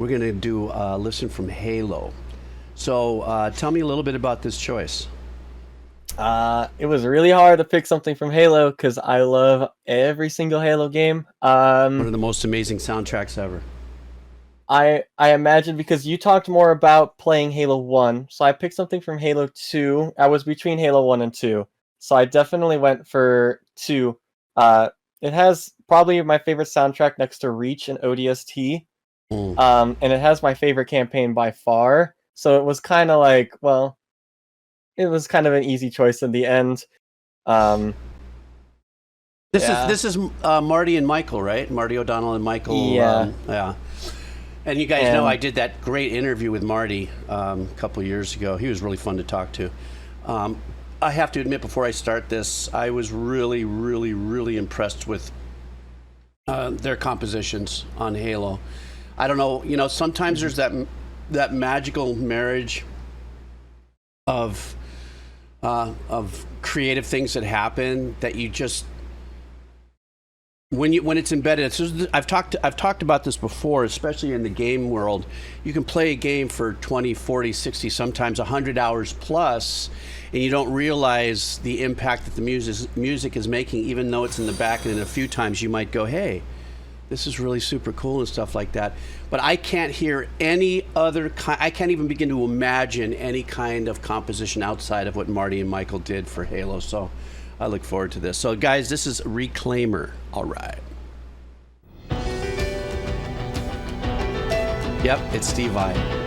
going to do listen from Halo. So tell me a little bit about this choice. It was really hard to pick something from Halo because I love every single Halo game. One of the most amazing soundtracks ever. I imagine because you talked more about playing Halo 1, so I picked something from Halo 2. I was between Halo 1 and 2, so I definitely went for 2. It has probably my favorite soundtrack next to Reach and ODST, and it has my favorite campaign by far, so it was kind of like, well, it was kind of an easy choice in the end. This is Marty and Michael, right? Marty O'Donnell and Michael. Yeah. Yeah. And you guys know I did that great interview with Marty a couple years ago. He was really fun to talk to. I have to admit, before I start this, I was really, really, really impressed with their compositions on Halo. I don't know, sometimes there's that magical marriage of creative things that happen that you just when it's embedded. I've talked about this before, especially in the game world. You can play a game for 20, 40, 60, sometimes 100 hours plus, and you don't realize the impact that the music is making, even though it's in the back. And a few times you might go, hey, this is really super cool and stuff like that. But I can't hear any other I can't even begin to imagine any kind of composition outside of what Marty and Michael did for Halo. So I look forward to this. So guys, this is Reclaimer. All right. Yep, it's Steve Vai.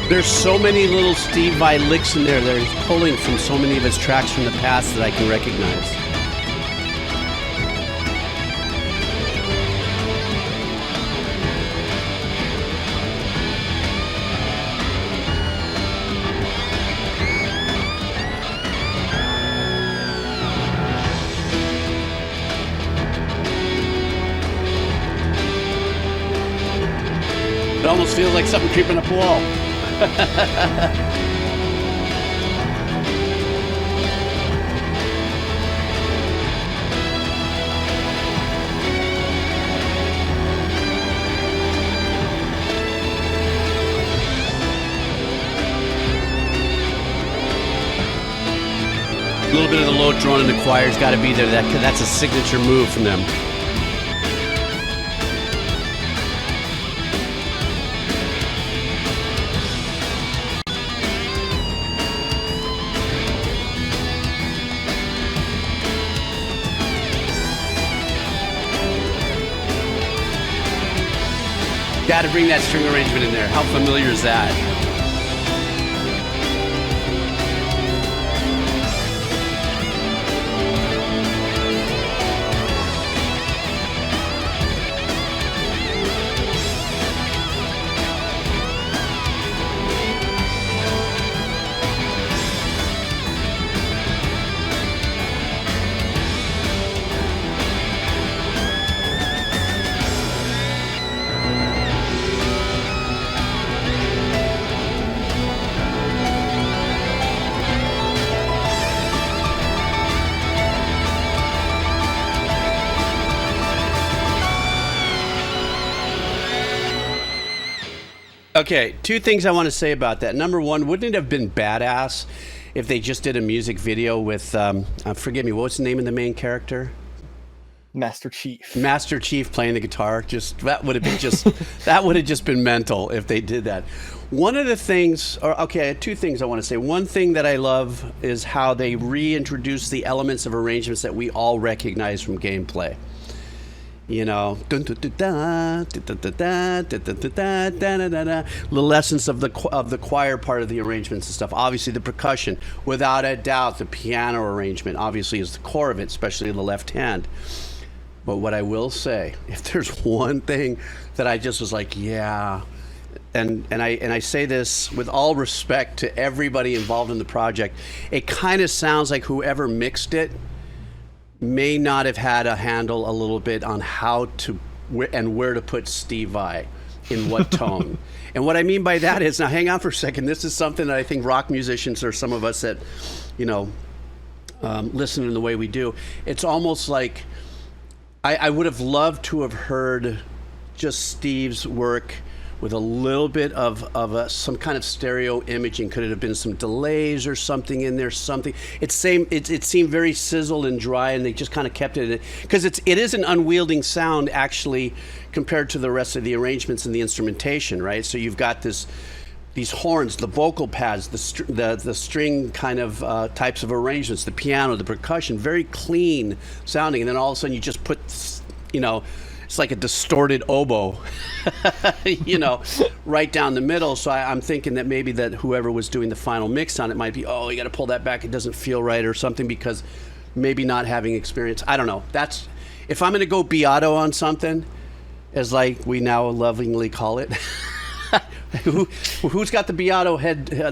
There's so many little Steve Vai licks in there that he's pulling from so many of his tracks from the past that I can recognize. It almost feels like something creeping up a wall. A little bit of the low drone in the choir's got to be there. That's a signature move from them. Got to bring that string arrangement in there. How familiar is that? Okay, two things I want to say about that. Number one, wouldn't it have been badass if they just did a music video with, forgive me, what's the name of the main character? Master Chief. Master Chief playing the guitar. That would have just been mental if they did that. One of the things, two things I want to say. One thing that I love is how they reintroduce the elements of arrangements that we all recognize from gameplay. Little essence of the choir part of the arrangements and stuff. Obviously the percussion, without a doubt, the piano arrangement obviously is the core of it, especially the left hand. But what I will say, if there's one thing that I just was like, yeah, and I say this with all respect to everybody involved in the project, it kind of sounds like whoever mixed it may not have had a handle a little bit on how to where to put Steve Vai in what tone. And what I mean by that is, now hang on for a second, this is something that I think rock musicians, or some of us that, you know, listen in the way we do, it's almost like I would have loved to have heard just Steve's work with a little bit of some kind of stereo imaging. Could it have been some delays or something in there? Something. It seemed very sizzled and dry, and they just kind of kept it, because it is an unwielding sound actually compared to the rest of the arrangements and the instrumentation, right? So you've got these horns, the vocal pads, the string kind of types of arrangements, the piano, the percussion, very clean sounding, and then all of a sudden you just put, you know, it's like a distorted oboe, you know, right down the middle. So I'm thinking that maybe that whoever was doing the final mix on it might be, oh, you got to pull that back, it doesn't feel right or something, because maybe not having experience. I don't know. That's, if I'm going to go Beato on something, as like we now lovingly call it, who's got the Beato head, the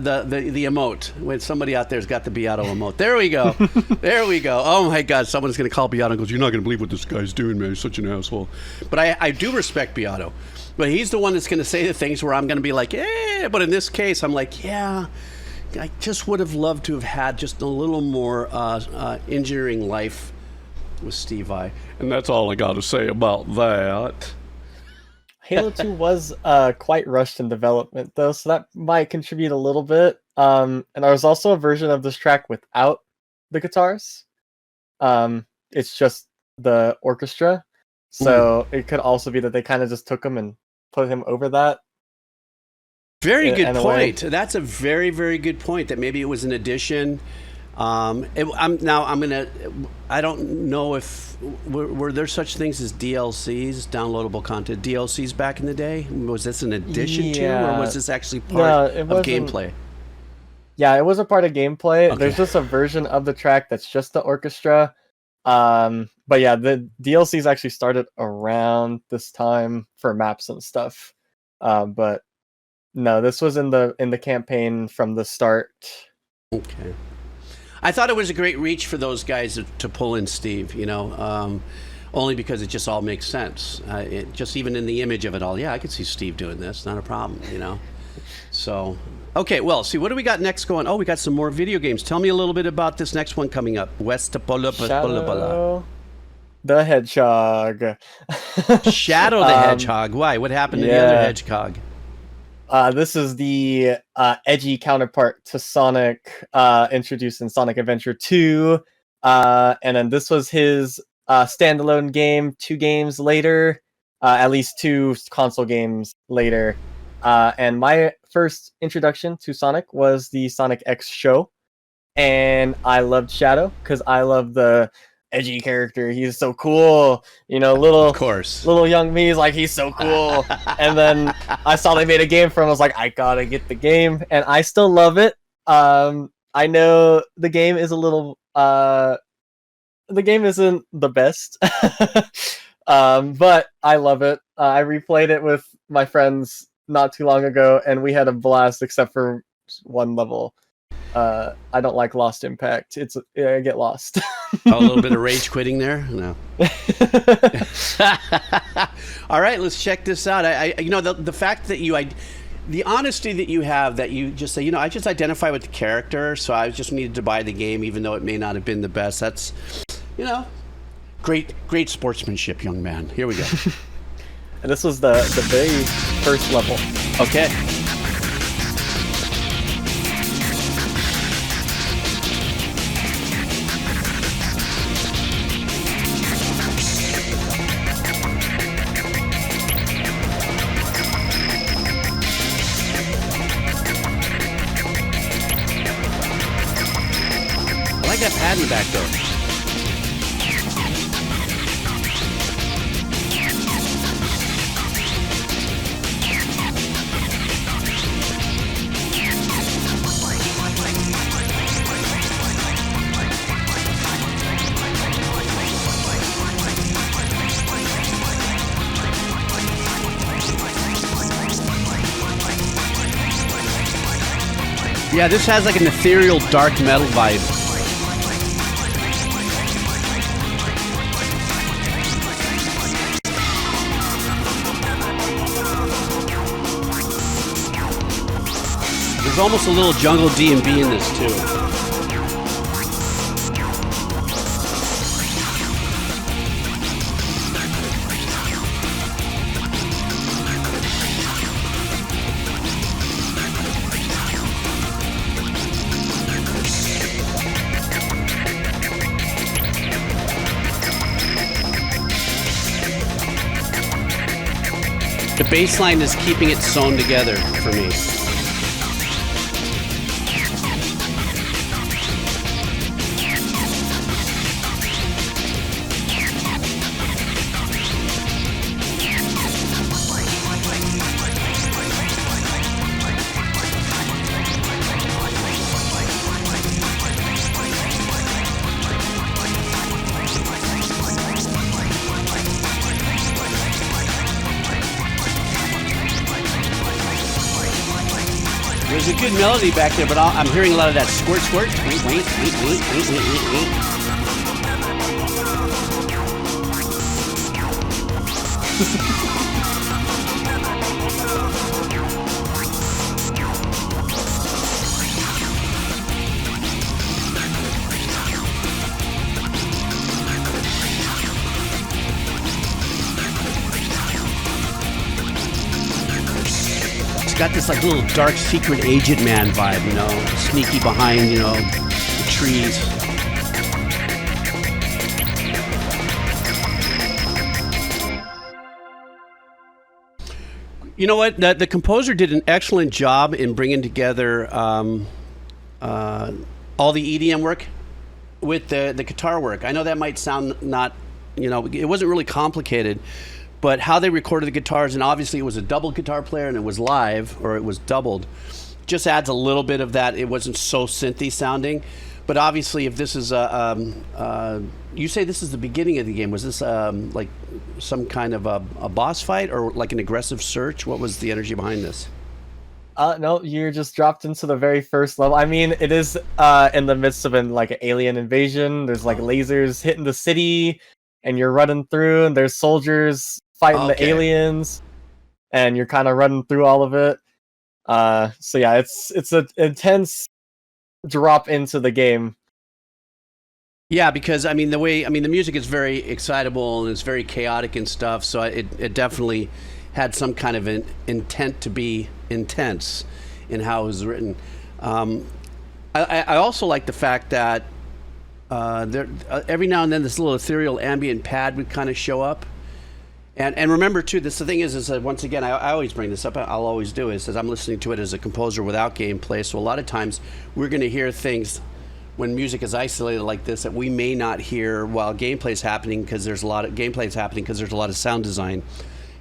emote? When somebody out there's got the Beato emote. There we go. There we go. Oh my God, someone's going to call Beato and goes, you're not going to believe what this guy's doing, man. He's such an asshole. But I do respect Beato. But he's the one that's going to say the things where I'm going to be like, eh. But in this case, I'm like, yeah, I just would have loved to have had just a little more engineering life with Steve Vai. And that's all I got to say about that. Halo 2 was quite rushed in development, though, so that might contribute a little bit. And there was also a version of this track without the guitars. It's just the orchestra. So it could also be that they kind of just took him and put him over that. Very good point. That's a very, very good point, that maybe it was an addition. I don't know if were there such things as DLCs, downloadable content, DLCs back in the day? Was this an addition to, or was this actually part of gameplay? Yeah, it was a part of gameplay. Okay. There's just a version of the track that's just the orchestra. But yeah, the DLCs actually started around this time for maps and stuff. But no, this was in the campaign from the start. Okay. I thought it was a great reach for those guys to pull in Steve, you know, only because it just all makes sense. It just, even in the image of it all, yeah, I could see Steve doing this, not a problem, you know. So, okay, well, see, what do we got next going? Oh, we got some more video games. Tell me a little bit about this next one coming up. Westopolis. Shadow the Hedgehog. Shadow the Hedgehog. Why? What happened to the other Hedgehog? This is the edgy counterpart to Sonic, introduced in Sonic Adventure 2. And then this was his standalone game 2 games later, at least 2 console games later. And my first introduction to Sonic was the Sonic X show. And I loved Shadow because I love the edgy character. He's so cool, you know, little young me is like, he's so cool. And then I saw they made a game for him. I was like, I gotta get the game, and I still love it. I know the game is a little the game isn't the best. But I love it. I replayed it with my friends not too long ago, and we had a blast, except for one level. I don't like Lost Impact. I get lost. A little bit of rage quitting there? No. All right, let's check this out. I you know, the fact that the honesty that you have, that you just say, you know, I just identify with the character, so I just needed to buy the game, even though it may not have been the best. That's, you know, great sportsmanship, young man. Here we go. And this was the very first level. Okay. I like that pad in the back though. Yeah, this has like an ethereal dark metal vibe. almost a little jungle D&B in this too. The bass line is keeping it sewn together for me. There's a good melody back there, but I'm hearing a lot of that squirt, squirt. It's got this like little dark secret agent man vibe, you know, sneaky behind, you know, the trees. You know what? The composer did an excellent job in bringing together all the EDM work with the guitar work. I know that might sound not, you know, it wasn't really complicated, but how they recorded the guitars, and obviously it was a double guitar player and it was live, or it was doubled, just adds a little bit of that. It wasn't so synthy sounding. But obviously, if this is you say this is the beginning of the game, was this like some kind of a boss fight or like an aggressive search? What was the energy behind this? No, you're just dropped into the very first level. I mean, it is in the midst of an alien invasion. There's like lasers hitting the city, and you're running through, and there's soldiers fighting the aliens, and you're kind of running through all of it. So yeah, it's an intense drop into the game. Yeah, because the music is very excitable and it's very chaotic and stuff. So it definitely had some kind of an intent to be intense in how it was written. I also like the fact that there every now and then this little ethereal ambient pad would kind of show up. And remember too, the thing is once again, I always bring this up, I'll always do is I'm listening to it as a composer without gameplay. So a lot of times we're going to hear things when music is isolated like this that we may not hear while gameplay is happening, because there's a lot of sound design.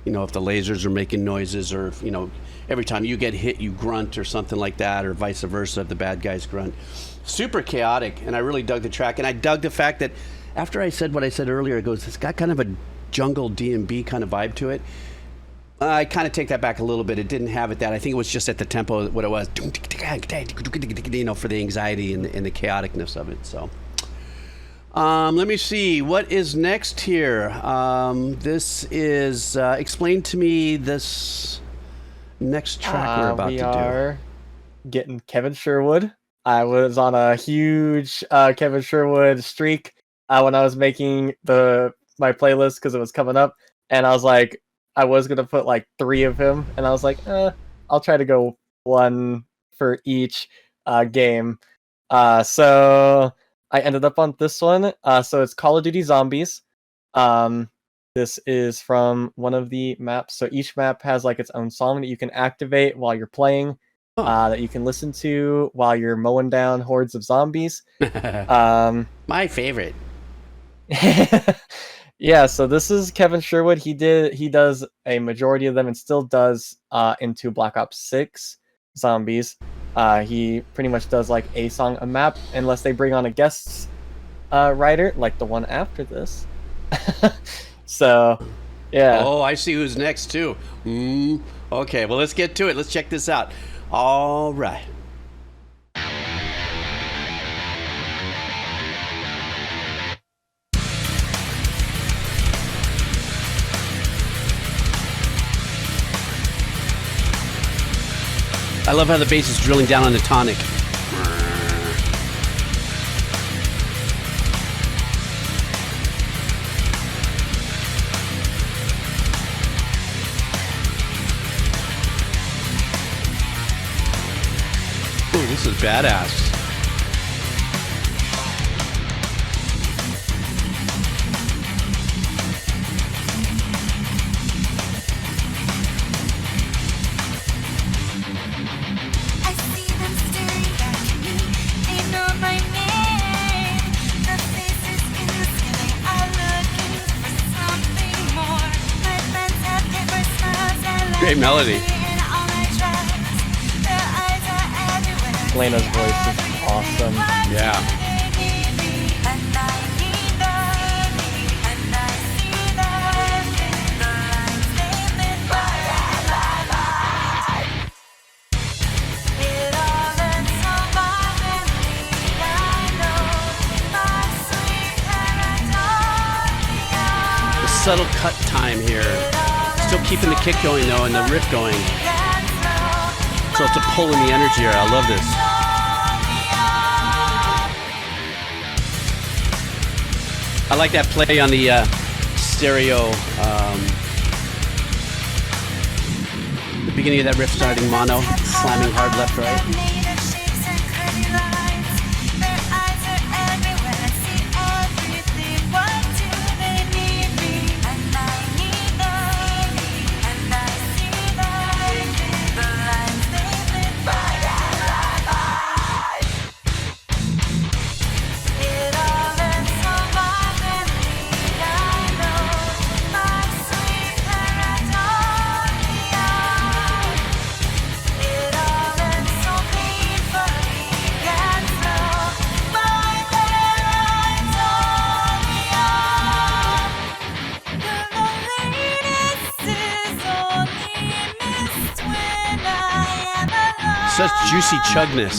You know, if the lasers are making noises, or if, you know, every time you get hit, you grunt or something like that, or vice versa if the bad guys grunt. Super chaotic, and I really dug the track. And I dug the fact that after I said what I said earlier, it goes, it's got kind of a jungle D&B kind of vibe to it. I kind of take that back a little bit. It didn't have it that. I think it was just at the tempo what it was, you know, for the anxiety and the chaoticness of it. So let me see what is next here. This is explain to me this next track we're about to do. We are getting Kevin Sherwood. I was on a huge Kevin Sherwood streak when I was making my playlist, because it was coming up, and I was like, I was gonna put like 3 of him, and I was like, I'll try to go 1 for each game. So I ended up on this one. So it's Call of Duty Zombies. This is from one of the maps. So each map has like its own song that you can activate while you're playing, that you can listen to while you're mowing down hordes of zombies. My favorite. Yeah, so this is Kevin Sherwood. He does a majority of them, and still does into Black Ops 6 Zombies. He pretty much does like a song a map, unless they bring on a guest writer, like the one after this. So, yeah. Oh, I see who's next too. Okay, well, let's get to it. Let's check this out. All right. I love how the bass is drilling down on the tonic. Ooh, this is badass. I see them staring back at me. They know my name. The faces in the sky are looking for something more. My friends have paper smiles and Great melody. in all my trust. Their eyes are everywhere. Elena's voice is awesome. Yeah. They need me, and I need them, and I see them. The lines they live by. It all ends so violently. I know my sweet Pareidolia. The subtle cut time here. Still keeping the kick going though and the riff going. So it's a pull in the energy here. I love this. I like that play on the stereo. The beginning of that riff starting mono, slamming hard left, right. Made of shapes and curvy lines. Their eyes are everywhere. I see everything. What do they need me? And I need them. And I see them. The lines they live by. It all ends so violently. I know my sweet Pareidolia. It all ends so painfully and slow. My Pareidolia. The loneliness is only missed when I am alone. Such juicy chugness.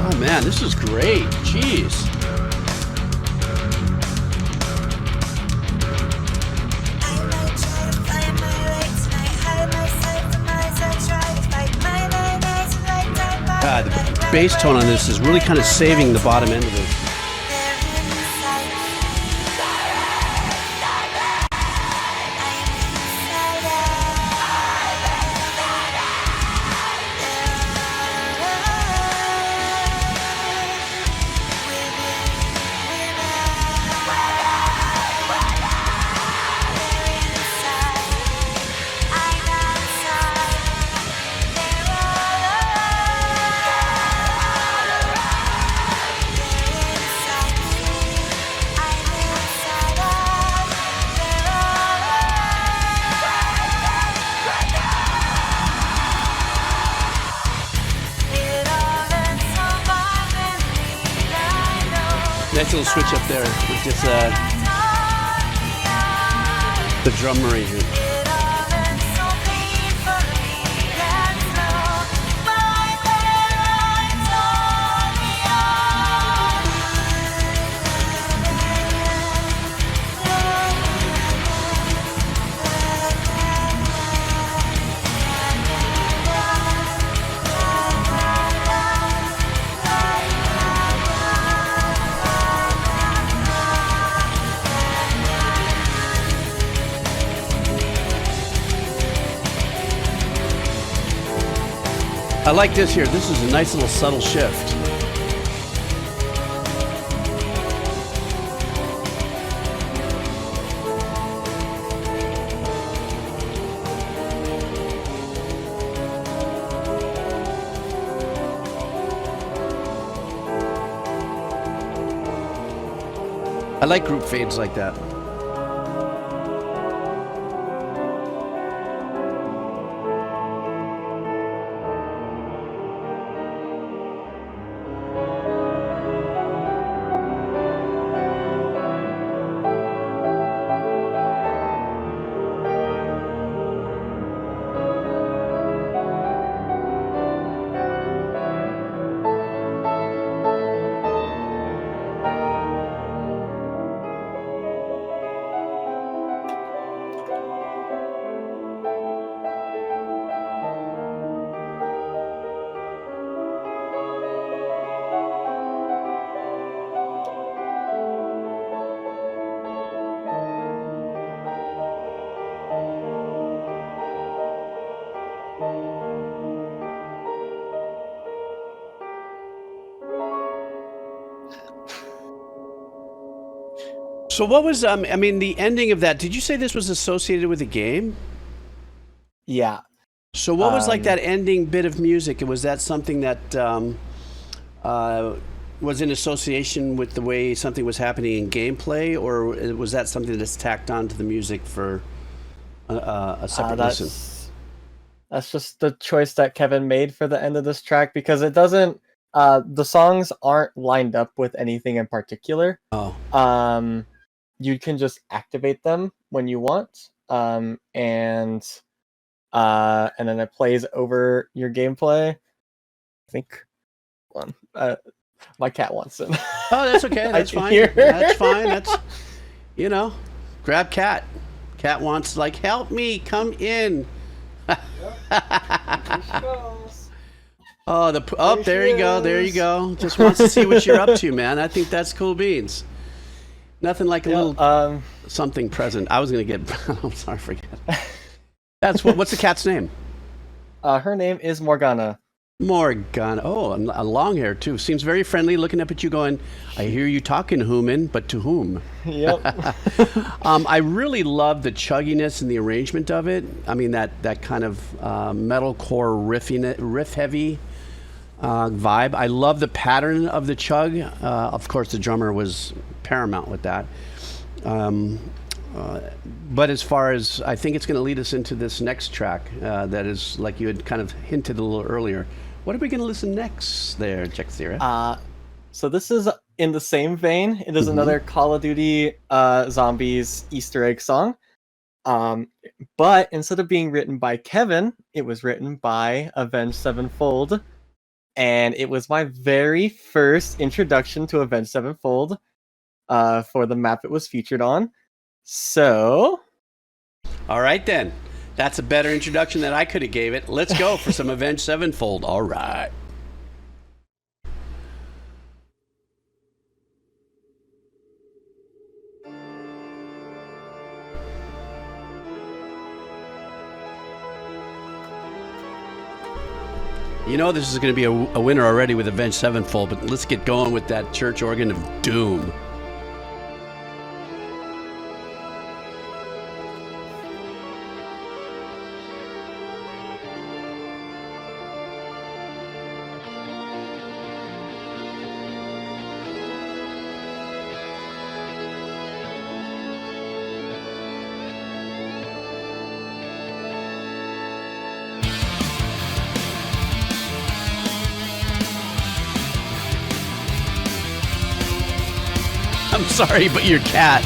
Oh man, this is great. Jeez. I might try to find my way tonight. Hide myself from eyes I try to fight. My nightmares like dark God, the bass tone on this is really kind of saving the bottom end of it. They're inside me. I'm inside Nice little switch up there with just the drum arrangement. It all ends so painfully and slow. My I like this here. This is a nice little subtle shift. I like group fades like that. So what was I mean, the ending of that? Did you say this was associated with a game? Yeah. So what was like that ending bit of music? Was that something that was in association with the way something was happening in gameplay, or was that something that's tacked onto the music for a separate listen? That's just the choice that Kevin made for the end of this track, because it doesn't. The songs aren't lined up with anything in particular. Oh. You can just activate them when you want, and then it plays over your gameplay. I think one. My cat wants it. Oh, that's okay. That's fine. hear. That's fine. That's, you know, grab cat. Cat wants, like, help me, come in. Oh, there you go. There you go. Just wants to see what you're up to, man. I think that's cool beans. Nothing like a little something present. I was gonna get. I'm sorry, forget. That's what's the cat's name? Her name is Morgana. Morgana. Oh, a long hair too. Seems very friendly. Looking up at you, going, "I hear you talking, human, but to whom?" Yep. I really love the chugginess and the arrangement of it. I mean that kind of metalcore riff heavy vibe. I love the pattern of the chug. Of course, the drummer was paramount with that. But as far as, I think it's going to lead us into this next track that is, like you had kind of hinted a little earlier. What are we going to listen next there, Jaxira? So this is in the same vein. It is another Call of Duty Zombies Easter egg song. But instead of being written by Kevin, it was written by Avenged Sevenfold. And it was my very first introduction to Avenged Sevenfold for the map it was featured on. So... All right, then. That's a better introduction than I could have gave it. Let's go for some Avenged Sevenfold. All right. You know this is going to be a winner already with Avenged Sevenfold, but let's get going with that church organ of doom. I'm sorry, but your cat.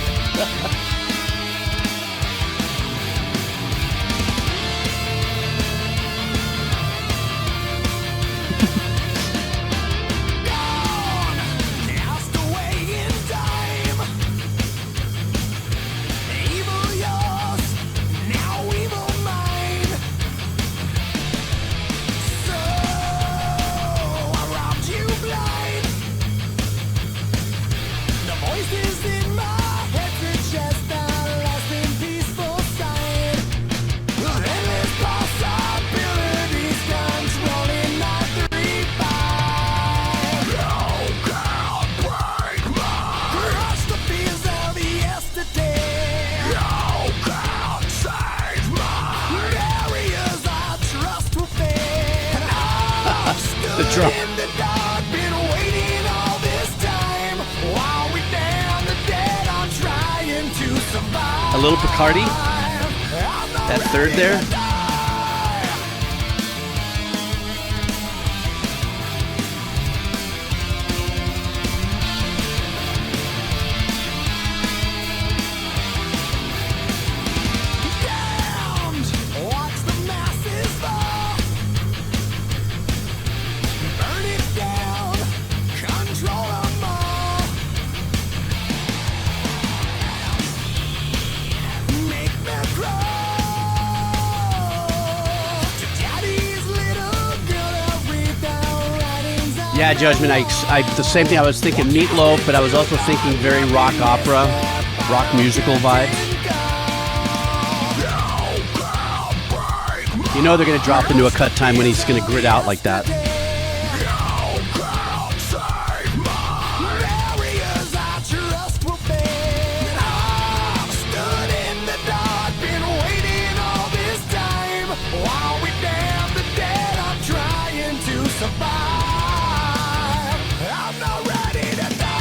Drum. A little Picardy. That third there. Yeah, Judgment. I the same thing. I was thinking Meatloaf, but I was also thinking very rock opera, rock musical vibe. You know they're gonna drop into a cut time when he's gonna grit out like that. survive. I'm not ready to die.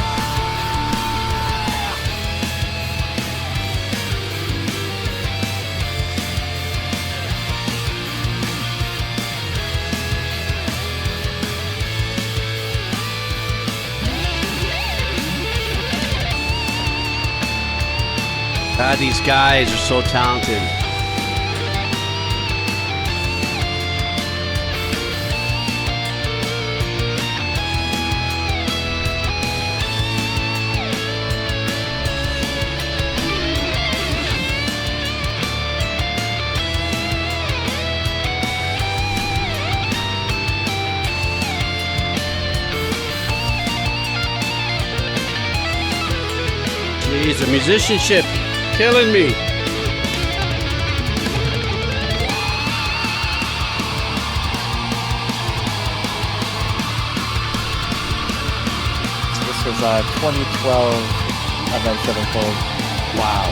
God, these guys are so talented. Jeez, the musicianship killing me. This was 2012 Avenged Sevenfold. Wow.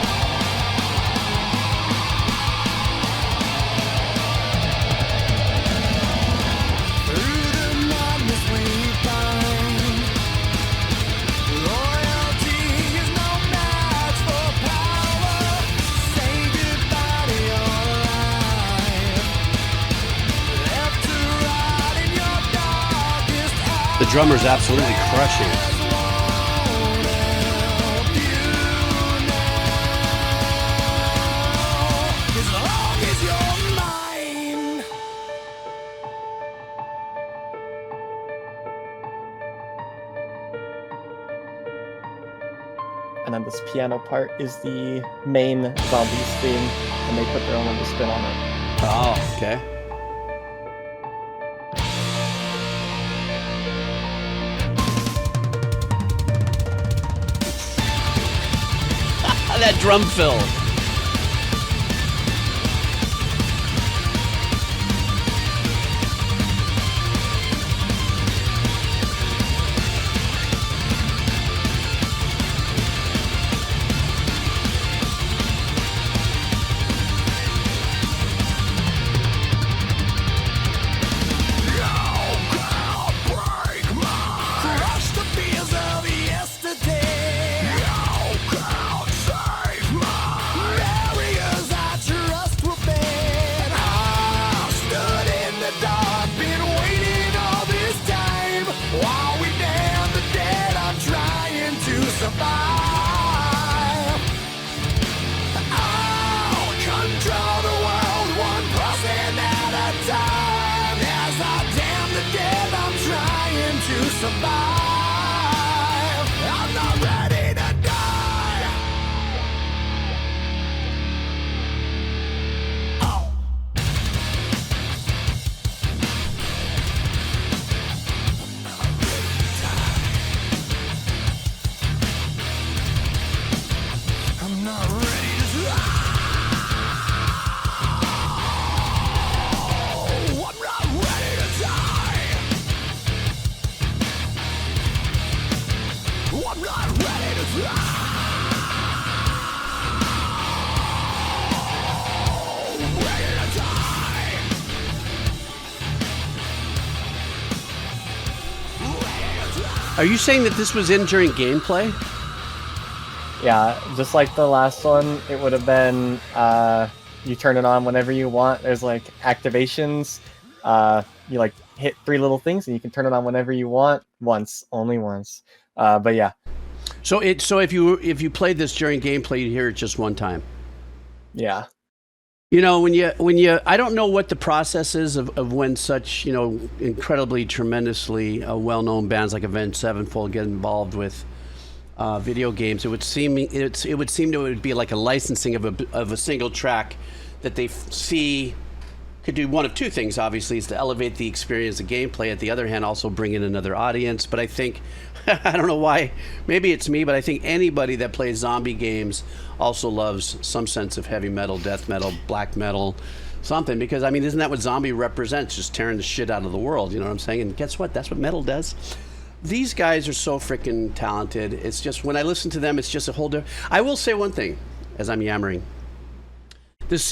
Through the madness we find, loyalty is no match for power. Say goodbye to your life. Left to rot in your darkest hour. The drummer's absolutely crushing. Won't help you now, as long as you're mine. And then this piano part is the main Zombies theme, and they put their own little spin on it. Oh, okay. That drum fill. Crush the fears of yesterday. Barriers I trust were bad. I stood in the dark, been waiting all this time. While we damn the dead, I'm trying to survive. I'll control the world one person at a time. As I damn the dead, I'm trying to survive. I'm not ready to die. Oh. I'm not ready to die. I'm not ready to die. I'm not ready to die. Ready to die. Are you saying that this was in during gameplay? Yeah, just like the last one, it would have been you turn it on whenever you want. There's like activations. You like hit 3 little things and you can turn it on whenever you want. Once, only once. But yeah, So if you played this during gameplay, you'd hear it just one time. yeah. You know, when you I don't know what the process is of when such, incredibly, tremendously well-known bands like Avenged Sevenfold get involved with video games. It would seem it would be like a licensing of a single track that they see could do one of two things. Obviously, is to elevate the experience of gameplay. At the other hand, also bring in another audience. But I think I don't know why. Maybe it's me, but I think anybody that plays zombie games also loves some sense of heavy metal, death metal, black metal, something. Because I mean, isn't that what zombie represents? Just tearing the shit out of the world. You know what I'm saying? And guess what? That's what metal does. These guys are so freaking talented. It's just when I listen to them, it's just a whole different. I will say one thing, as I'm yammering. This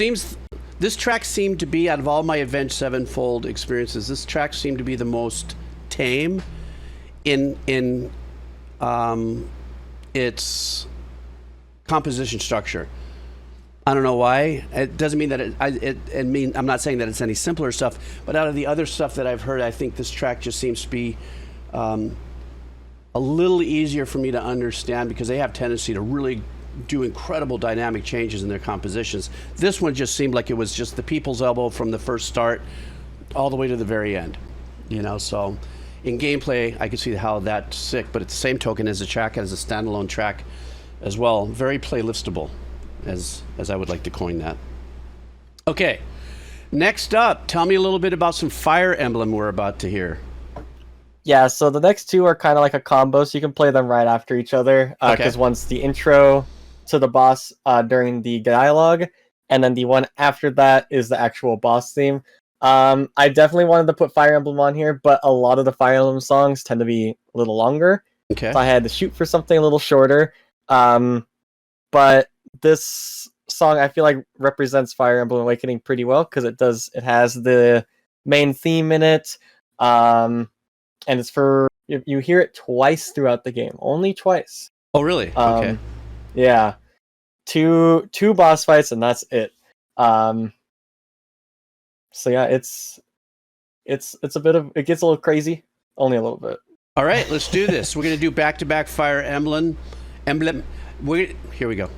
This track seemed to be, out of all my Avenged Sevenfold experiences, this track seemed to be the most tame in its composition structure. I don't know why. It doesn't mean that I'm not saying that it's any simpler stuff, but out of the other stuff that I've heard, I think this track just seems to be a little easier for me to understand, because they have tendency to really do incredible dynamic changes in their compositions. This one just seemed like it was just the people's elbow from the first start all the way to the very end. So in gameplay, I could see how that's sick, but at the same token, as a track, as a standalone track as well, very playlistable, as I would like to coin that. Okay, next up, tell me a little bit about some Fire Emblem we're about to hear. Yeah, so the next two are kind of like a combo, so you can play them right after each other. Because one's the intro to the boss during the dialogue, and then the one after that is the actual boss theme. I definitely wanted to put Fire Emblem on here, but a lot of the Fire Emblem songs tend to be a little longer. Okay. So I had to shoot for something a little shorter. But this song, I feel like, represents Fire Emblem Awakening pretty well, because it has the main theme in it. And it's you hear it twice throughout the game, only twice. Oh, really? Okay. Yeah, two boss fights, and that's it. So yeah, it's a bit of, it gets a little crazy, only a little bit. All right, let's do this. We're gonna do back-to-back Fire Emblem. Here we go.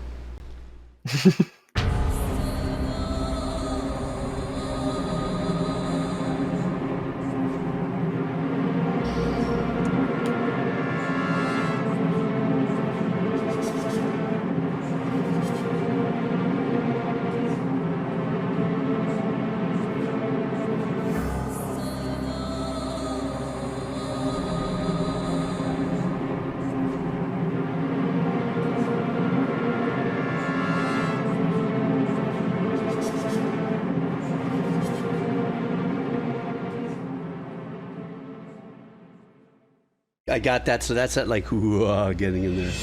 I got that, so that's that, like, getting in there.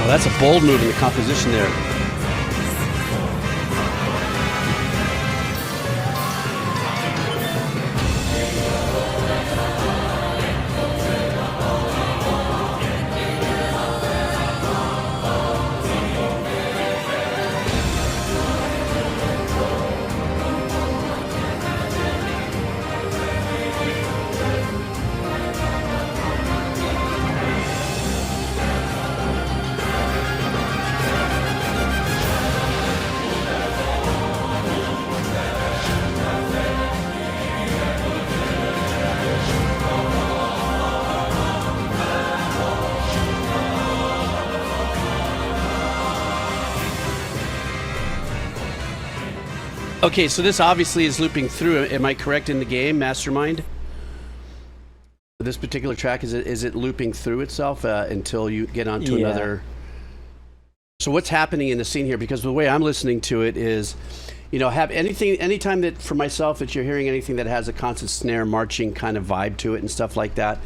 That's a bold move in the composition there. Okay, so this obviously is looping through. Am I correct in the game, Mastermind? This particular track, is it looping through itself until you get onto another? So what's happening in the scene here? Because the way I'm listening to it is, have anytime that, for myself, that you're hearing anything that has a constant snare marching kind of vibe to it and stuff like that,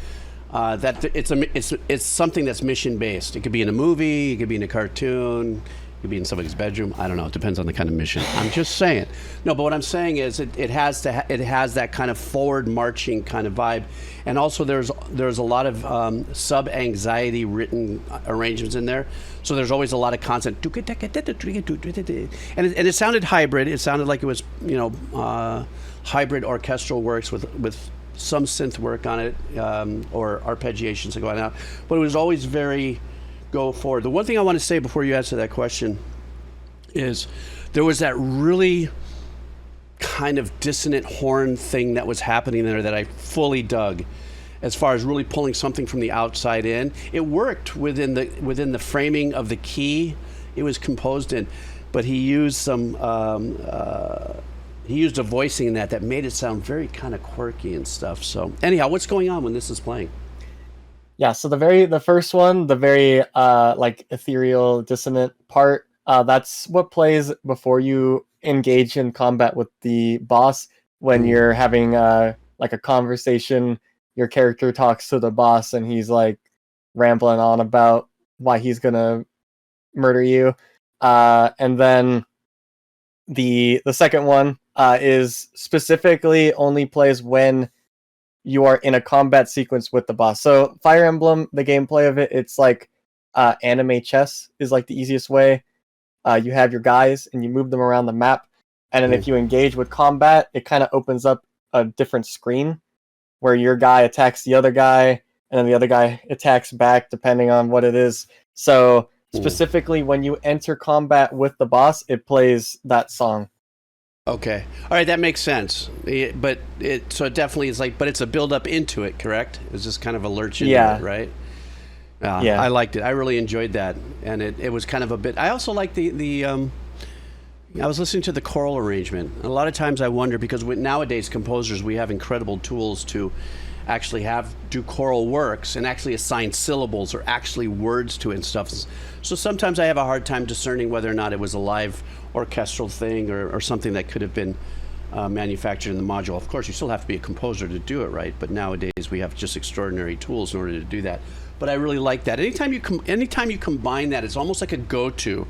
that it's something that's mission based. It could be in a movie, it could be in a cartoon. Could be in somebody's bedroom. I don't know. It depends on the kind of mission. I'm just saying. No, but what I'm saying is it has that kind of forward marching kind of vibe, and also there's a lot of sub anxiety written arrangements in there. So there's always a lot of constant, and it sounded hybrid. It sounded like it was hybrid orchestral works with some synth work on it, or arpeggiations going out, but it was always very go forward. The one thing I want to say before you answer that question is there was that really kind of dissonant horn thing that was happening there that I fully dug. As far as really pulling something from the outside in, it worked within the framing of the key it was composed in, but he used some he used a voicing in that made it sound very kind of quirky and stuff. So anyhow, what's going on when this is playing? Yeah, so the first one, the very like ethereal dissonant part, that's what plays before you engage in combat with the boss. When you're having like a conversation, your character talks to the boss and he's like rambling on about why he's gonna murder you. And then the second one is specifically only plays when you are in a combat sequence with the boss. So Fire Emblem, the gameplay of it, it's like anime chess is like the easiest way. You have your guys and you move them around the map, and then if you engage with combat, it kind of opens up a different screen where your guy attacks the other guy and then the other guy attacks back depending on what it is. So specifically when you enter combat with the boss, it plays that song. Okay. All right, that makes sense. But it definitely is like, but it's a build up into it, correct? It's just kind of a lurch into it, right? Yeah. I liked it. I really enjoyed that. And it was kind of a bit, I also like I was listening to the choral arrangement. A lot of times I wonder, because nowadays composers, we have incredible tools to actually do choral works and actually assign syllables or actually words to it and stuff. So sometimes I have a hard time discerning whether or not it was a live orchestral thing or something that could have been manufactured in the module. Of course, you still have to be a composer to do it right, but nowadays we have just extraordinary tools in order to do that. But I really like that. Anytime you combine that, it's almost like a go-to.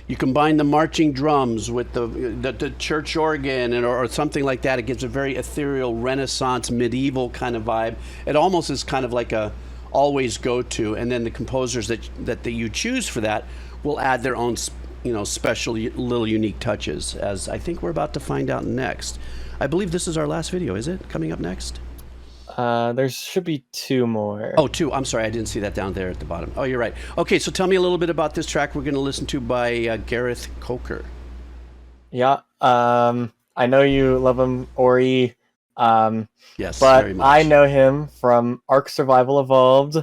You combine the marching drums with the church organ or something like that. It gives a very ethereal, Renaissance, medieval kind of vibe. It almost is kind of like a always go-to. And then the composers that you choose for that will add their own, special little unique touches. As I think we're about to find out next. I believe this is our last video. Is it coming up next? There should be two more. Oh, two. I'm sorry, I didn't see that down there at the bottom. Oh, you're right. Okay, so tell me a little bit about this track we're going to listen to by Gareth Coker. Yeah, I know you love him, Ori. Yes, but very much. I know him from Ark Survival Evolved.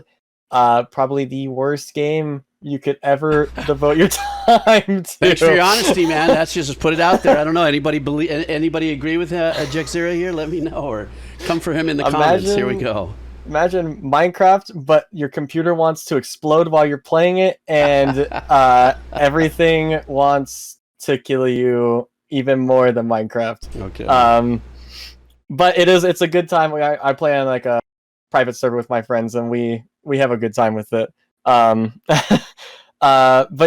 Probably the worst game you could ever devote your time to. Thanks for your honesty, man. That's just put it out there. I don't know. Anybody agree with Jack Zero here? Let me know, or come for him in the comments. Here we go. Imagine Minecraft, but your computer wants to explode while you're playing it, and everything wants to kill you even more than Minecraft. Okay. But it's a good time. I play on like a private server with my friends, and we have a good time with it. But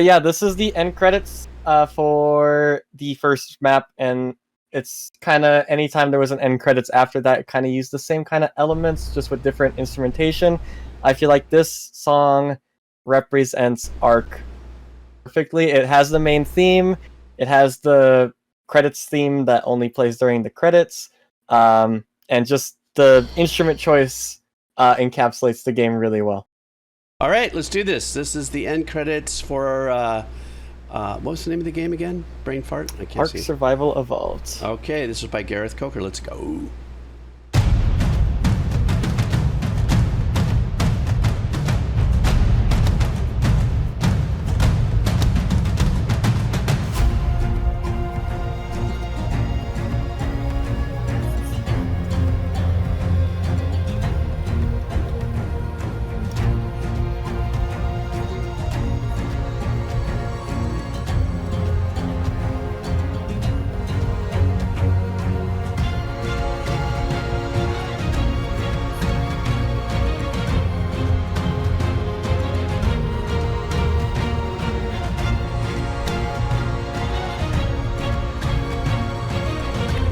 yeah, this is the end credits for the first map, and it's kind of anytime there was an end credits after that, it kind of used the same kind of elements, just with different instrumentation. I feel like this song represents Ark perfectly. It has the main theme, it has the credits theme that only plays during the credits, and just the instrument choice encapsulates the game really well. All right, let's do this. This is the end credits for, what was the name of the game again? Brain fart? I can't see. Ark Survival Evolved. Okay, this is by Gareth Coker. Let's go.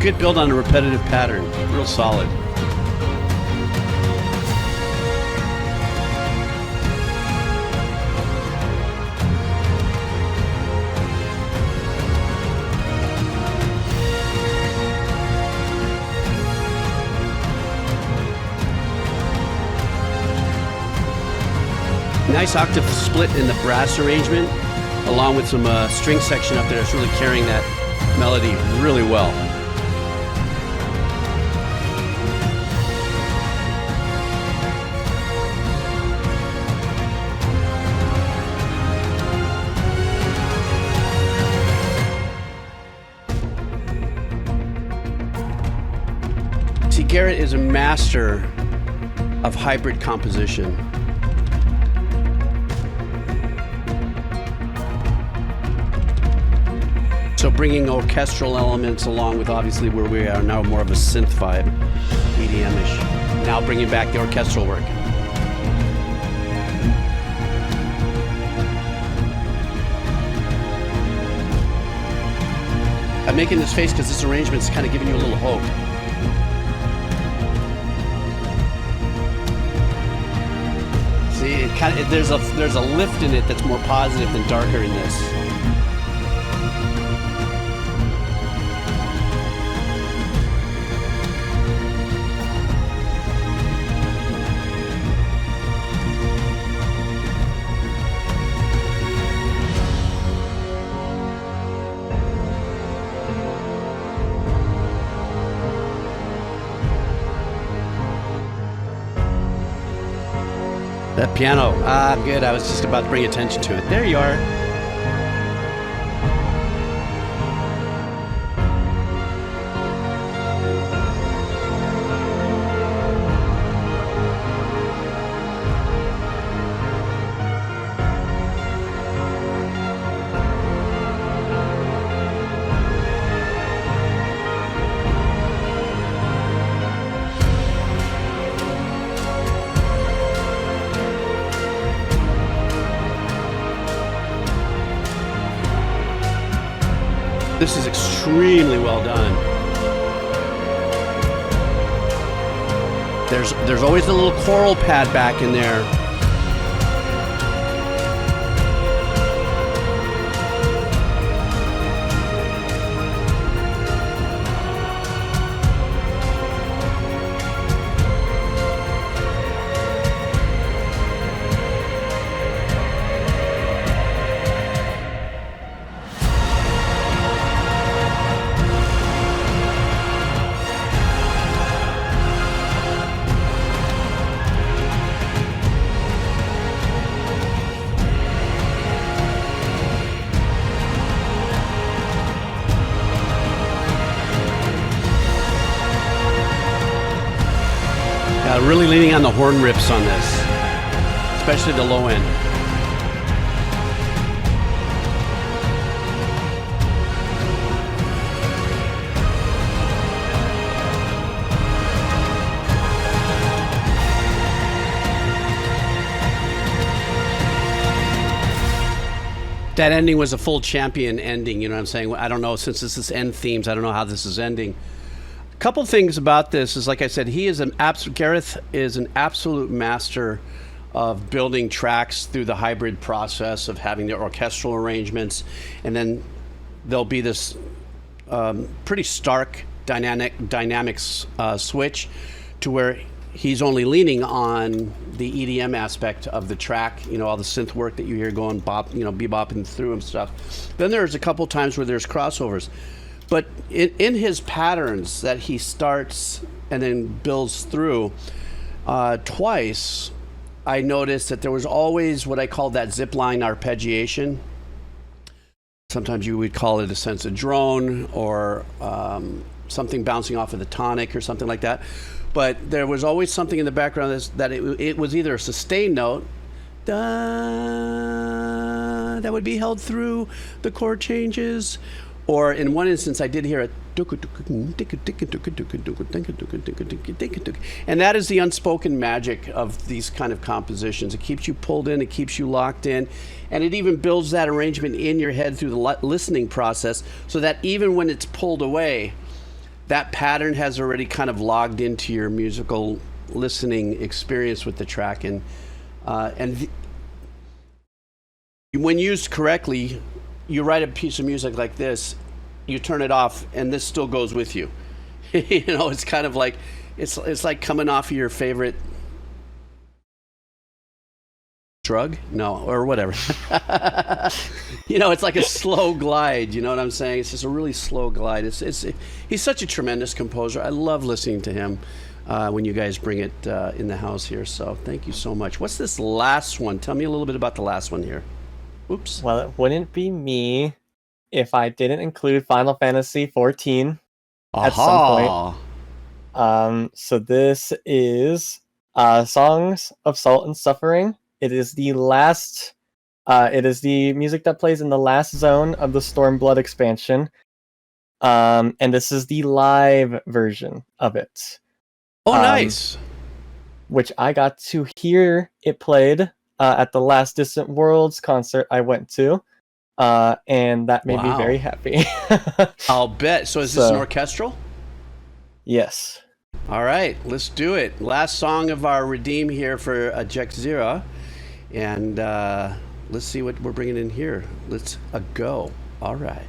Good build on a repetitive pattern. Real solid. Nice octave split in the brass arrangement, along with some string section up there that's really carrying that melody really well. Gareth is a master of hybrid composition. So bringing orchestral elements along with obviously where we are now more of a synth vibe, EDM-ish. Now bringing back the orchestral work. I'm making this face because this arrangement's kind of giving you a little hope. See, it kind of, there's a lift in it that's more positive than darker in this. That piano. Good. I was just about to bring attention to it. There you are. This is extremely well done. There's always a little choral pad back in there. Really leaning on the horn rips on this, especially the low end. That ending was a full champion ending, you know what I'm saying? I don't know, since this is end themes, I don't know how this is ending. Couple things about this is, like I said, Gareth is an absolute master of building tracks through the hybrid process of having the orchestral arrangements, and then there'll be this pretty stark dynamics switch to where he's only leaning on the EDM aspect of the track, you know, all the synth work that you hear going bebopping through and stuff. Then there's a couple times where there's crossovers. But in his patterns that he starts and then builds through, twice I noticed that there was always what I call that zipline arpeggiation. Sometimes you would call it a sense of drone or something bouncing off of the tonic or something like that. But there was always something in the background that it was either a sustained note, da, that would be held through the chord changes, or in one instance, I did hear it, and that is the unspoken magic of these kind of compositions. It keeps you pulled in, it keeps you locked in, and it even builds that arrangement in your head through the listening process, so that even when it's pulled away, that pattern has already kind of logged into your musical listening experience with the track, and when used correctly, you write a piece of music like this, you turn it off, and this still goes with you. You know, it's kind of like, it's like coming off of your favorite drug? No, or whatever. You know, it's like a slow glide, you know what I'm saying? It's just a really slow glide. He's such a tremendous composer. I love listening to him when you guys bring it in the house here, so thank you so much. What's this last one? Tell me a little bit about the last one here. Oops. Well, it wouldn't be me if I didn't include Final Fantasy 14 at some point. So this is Songs of Salt and Suffering. It is the last. It is the music that plays in the last zone of the Stormblood expansion. And this is the live version of it. Oh, nice. Which I got to hear it played at the last Distant Worlds concert I went to. And that made me very happy. I'll bet. So is this an orchestral? Yes. All right, let's do it. Last song of our redeem here for Jack Zira. And let's see what we're bringing in here. Let's go. All right.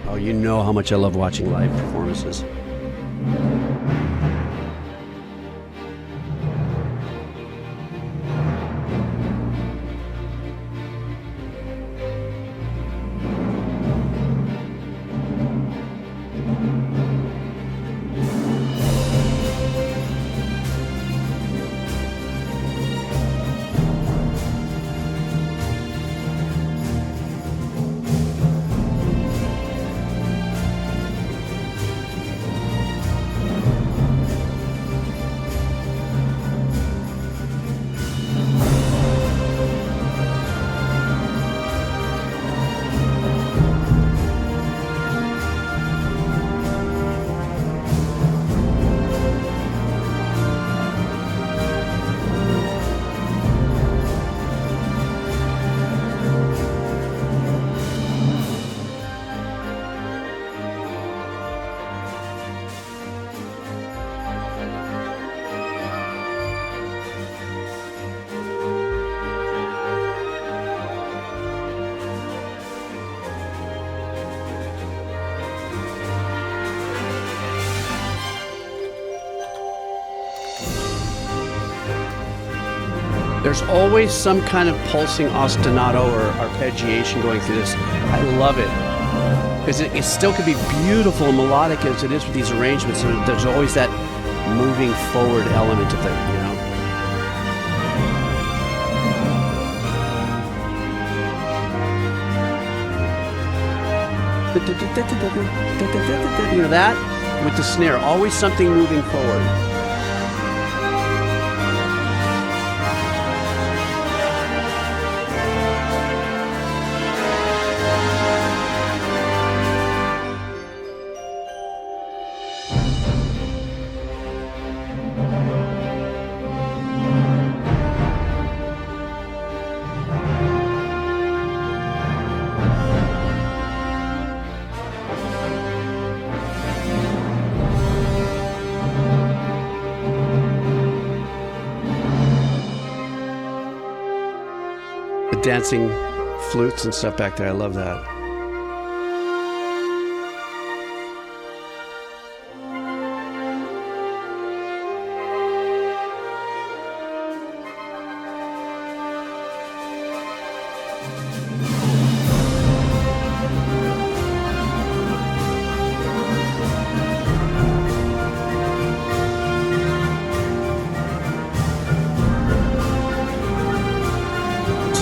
Oh, you know how much I love watching live performances. There's always some kind of pulsing ostinato or arpeggiation going through this. I love it. Because it still could be beautiful and melodic as it is with these arrangements. And there's always that moving forward element of it, you know? You know that? With the snare, always something moving forward. Dancing flutes and stuff back there. I love that.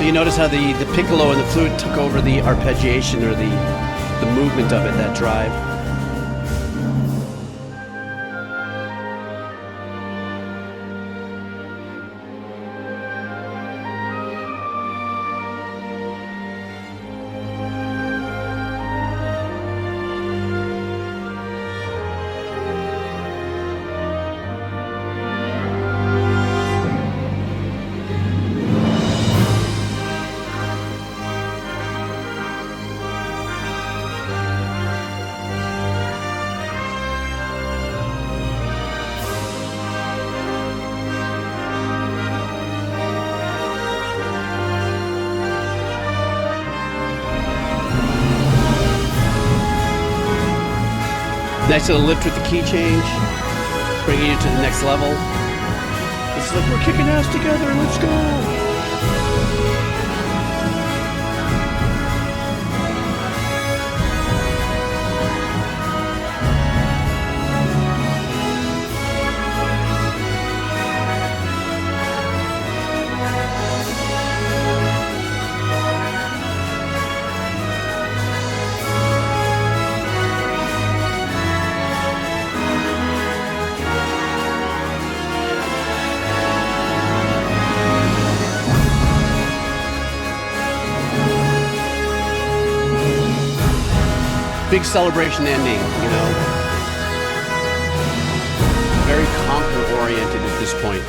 You notice how the piccolo and the flute took over the arpeggiation or the movement of it, that drive. Nice little lift with the key change, bringing you to the next level. It's like we're kicking ass together, let's go! big celebration ending, you know. Very conquer oriented at this point.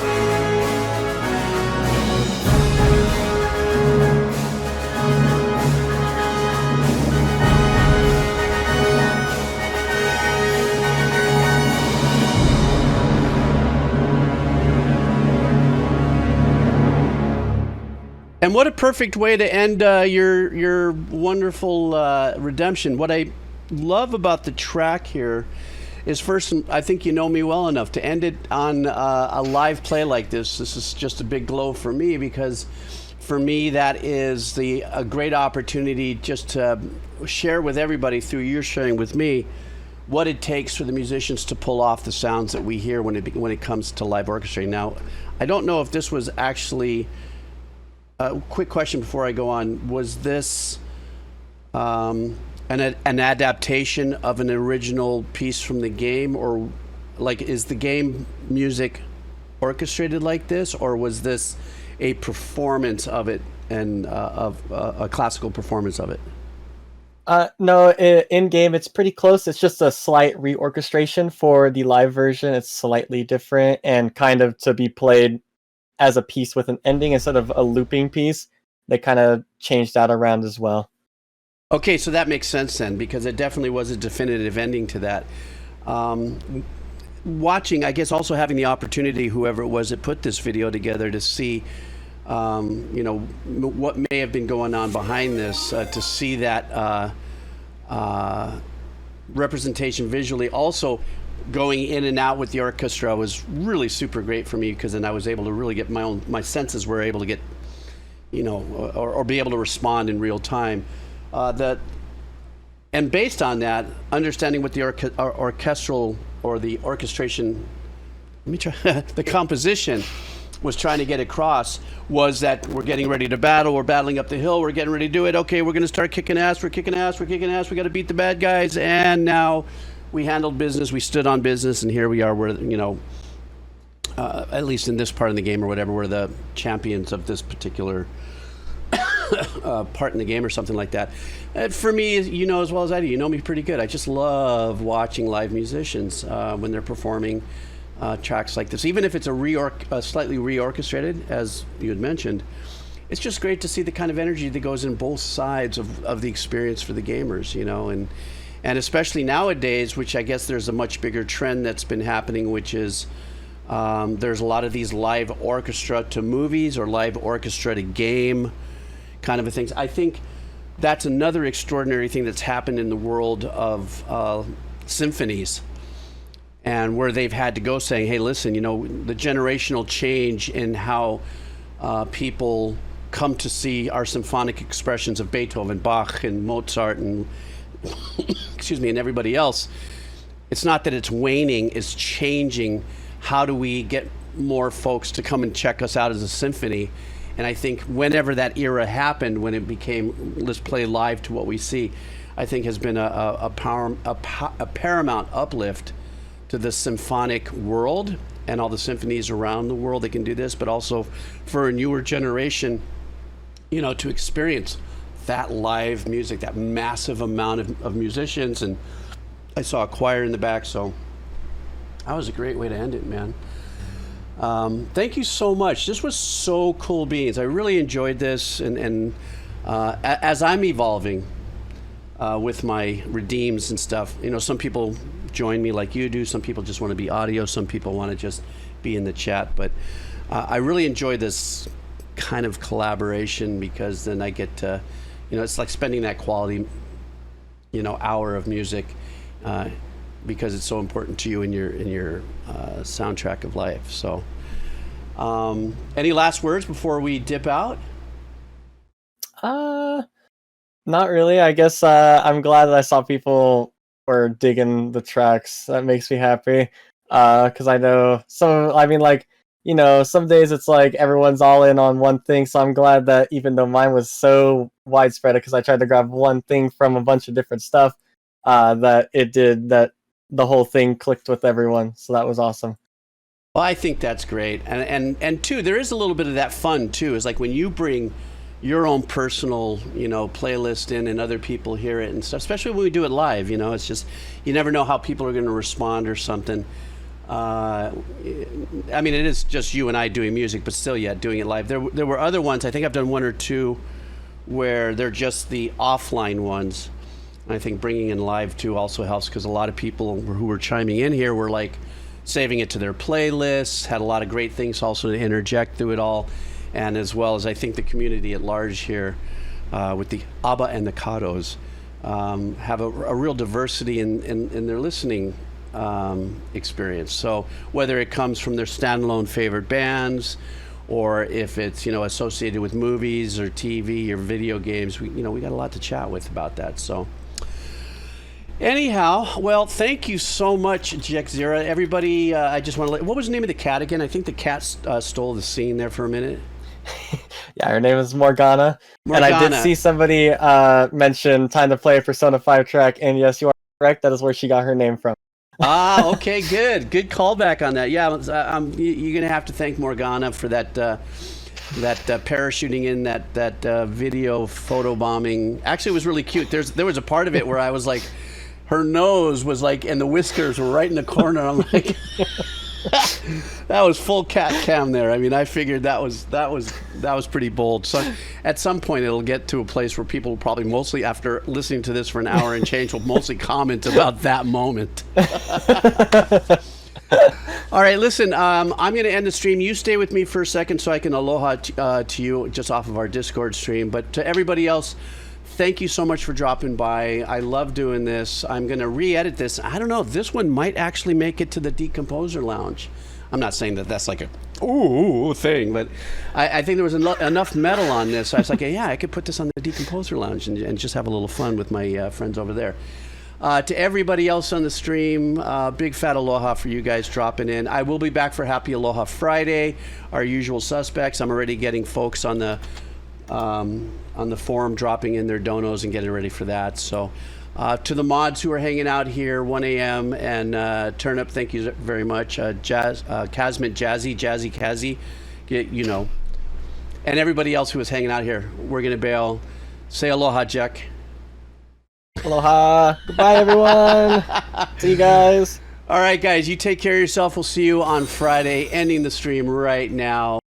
And what a perfect way to end your wonderful redemption. What I love about the track here is, first, I think you know me well enough to end it on a live play like this. This is just a big glow for me, because for me that is a great opportunity just to share with everybody, through your sharing with me, what it takes for the musicians to pull off the sounds that we hear when it comes to live orchestrating. Now, I don't know if this was actually... quick question before I go on. Was this an adaptation of an original piece from the game, or like, is the game music orchestrated like this, or was this a performance of it, and of a classical performance of it? No, in game it's pretty close. It's just a slight reorchestration. For the live version, it's slightly different and kind of to be played as a piece with an ending instead of a looping piece. They kind of changed that around as well. Okay, so that makes sense then, because it definitely was a definitive ending to that. Watching, I guess, also having the opportunity, whoever it was that put this video together, to see, you know, what may have been going on behind this, to see that representation visually, also going in and out with the orchestra, was really super great for me, because then I was able to really get my senses were able to get, you know, or be able to respond in real time. And based on that, understanding what the orchestral or the orchestration, let me try, the composition was trying to get across, was that we're getting ready to battle, we're battling up the hill, we're getting ready to do it, okay, we're going to start kicking ass, we're kicking ass, we got to beat the bad guys, and now we handled business, we stood on business, and here we are, we're, you know, at least in this part of the game or whatever, we're the champions of this particular part in the game or something like that. For me, you know as well as I do, you know me pretty good, I just love watching live musicians when they're performing tracks like this. Even if it's slightly reorchestrated, as you had mentioned, it's just great to see the kind of energy that goes in both sides of the experience for the gamers, you know, and especially nowadays, which I guess there's a much bigger trend that's been happening, which is there's a lot of these live orchestra to movies or live orchestra to game kind of a things. I think that's another extraordinary thing that's happened in the world of symphonies, and where they've had to go saying, hey, listen, you know, the generational change in how people come to see our symphonic expressions of Beethoven, Bach, and Mozart, and excuse me, and everybody else. It's not that it's waning, it's changing. How do we get more folks to come and check us out as a symphony? And I think whenever that era happened, when it became, let's play live to what we see, I think has been a paramount uplift to the symphonic world and all the symphonies around the world that can do this, but also for a newer generation, you know, to experience that live music, that massive amount of musicians. And I saw a choir in the back, so that was a great way to end it, man. Thank you so much. This was so cool beans. I really enjoyed this, and as I'm evolving with my redeems and stuff, you know, some people join me like you do, some people just want to be audio, some people want to just be in the chat, but I really enjoy this kind of collaboration, because then I get to, you know, it's like spending that quality, you know, hour of music, because it's so important to you in your soundtrack of life. So any last words before we dip out? Not really. I guess I'm glad that I saw people were digging the tracks. That makes me happy, because I know you know, some days it's like everyone's all in on one thing, so I'm glad that even though mine was so widespread, because I tried to grab one thing from a bunch of different stuff, that the whole thing clicked with everyone. So that was awesome. Well, I think that's great. And too, there is a little bit of that fun too. Is like when you bring your own personal, playlist in and other people hear it and stuff, especially when we do it live. It's just, you never know how people are going to respond or something. I mean, it is just you and I doing music, but still, doing it live. There were other ones. I think I've done one or two where they're just the offline ones. I think bringing in live too also helps, because a lot of people who were chiming in here were like saving it to their playlists, had a lot of great things also to interject through it all, and as well as I think the community at large here with the ABBA and the Kados have a real diversity in their listening experience. So whether it comes from their standalone favorite bands, or if it's associated with movies or TV or video games, we got a lot to chat with about that. So anyhow, well, thank you so much, Jexzera. Everybody, I just want to what was the name of the cat again? I think the cat stole the scene there for a minute. Yeah, her name is Morgana. And I did see somebody mention Time to Play Persona 5 track, and yes, you are correct. That is where she got her name from. Okay, good callback on that. Yeah, you're gonna have to thank Morgana for that parachuting in that video photo bombing. Actually, it was really cute. There was a part of it where I was like, her nose was like, and the whiskers were right in the corner. I'm like, that was full cat cam there. I mean, I figured that was pretty bold. So at some point it'll get to a place where people will probably, mostly after listening to this for an hour and change, will mostly comment about that moment. All right, listen, I'm going to end the stream. You stay with me for a second so I can aloha to you just off of our Discord stream. But to everybody else, thank you so much for dropping by. I love doing this. I'm going to re-edit this. I don't know, this one might actually make it to the Decomposer Lounge. I'm not saying that that's like a ooh thing, but I think there was enough metal on this. I was like, yeah, I could put this on the Decomposer Lounge and just have a little fun with my friends over there. To everybody else on the stream, big fat aloha for you guys dropping in. I will be back for Happy Aloha Friday, our usual suspects. I'm already getting folks on the forum dropping in their donos and getting ready for that. So to the mods who are hanging out here 1 a.m. and Turnip, thank you very much. Kazmit, Jazzy Kazzy, and everybody else who was hanging out here. We're gonna bail. Say aloha, Jack. Aloha. Goodbye, everyone. See you guys. All right, guys, you take care of yourself. We'll see you on Friday. Ending the stream right now.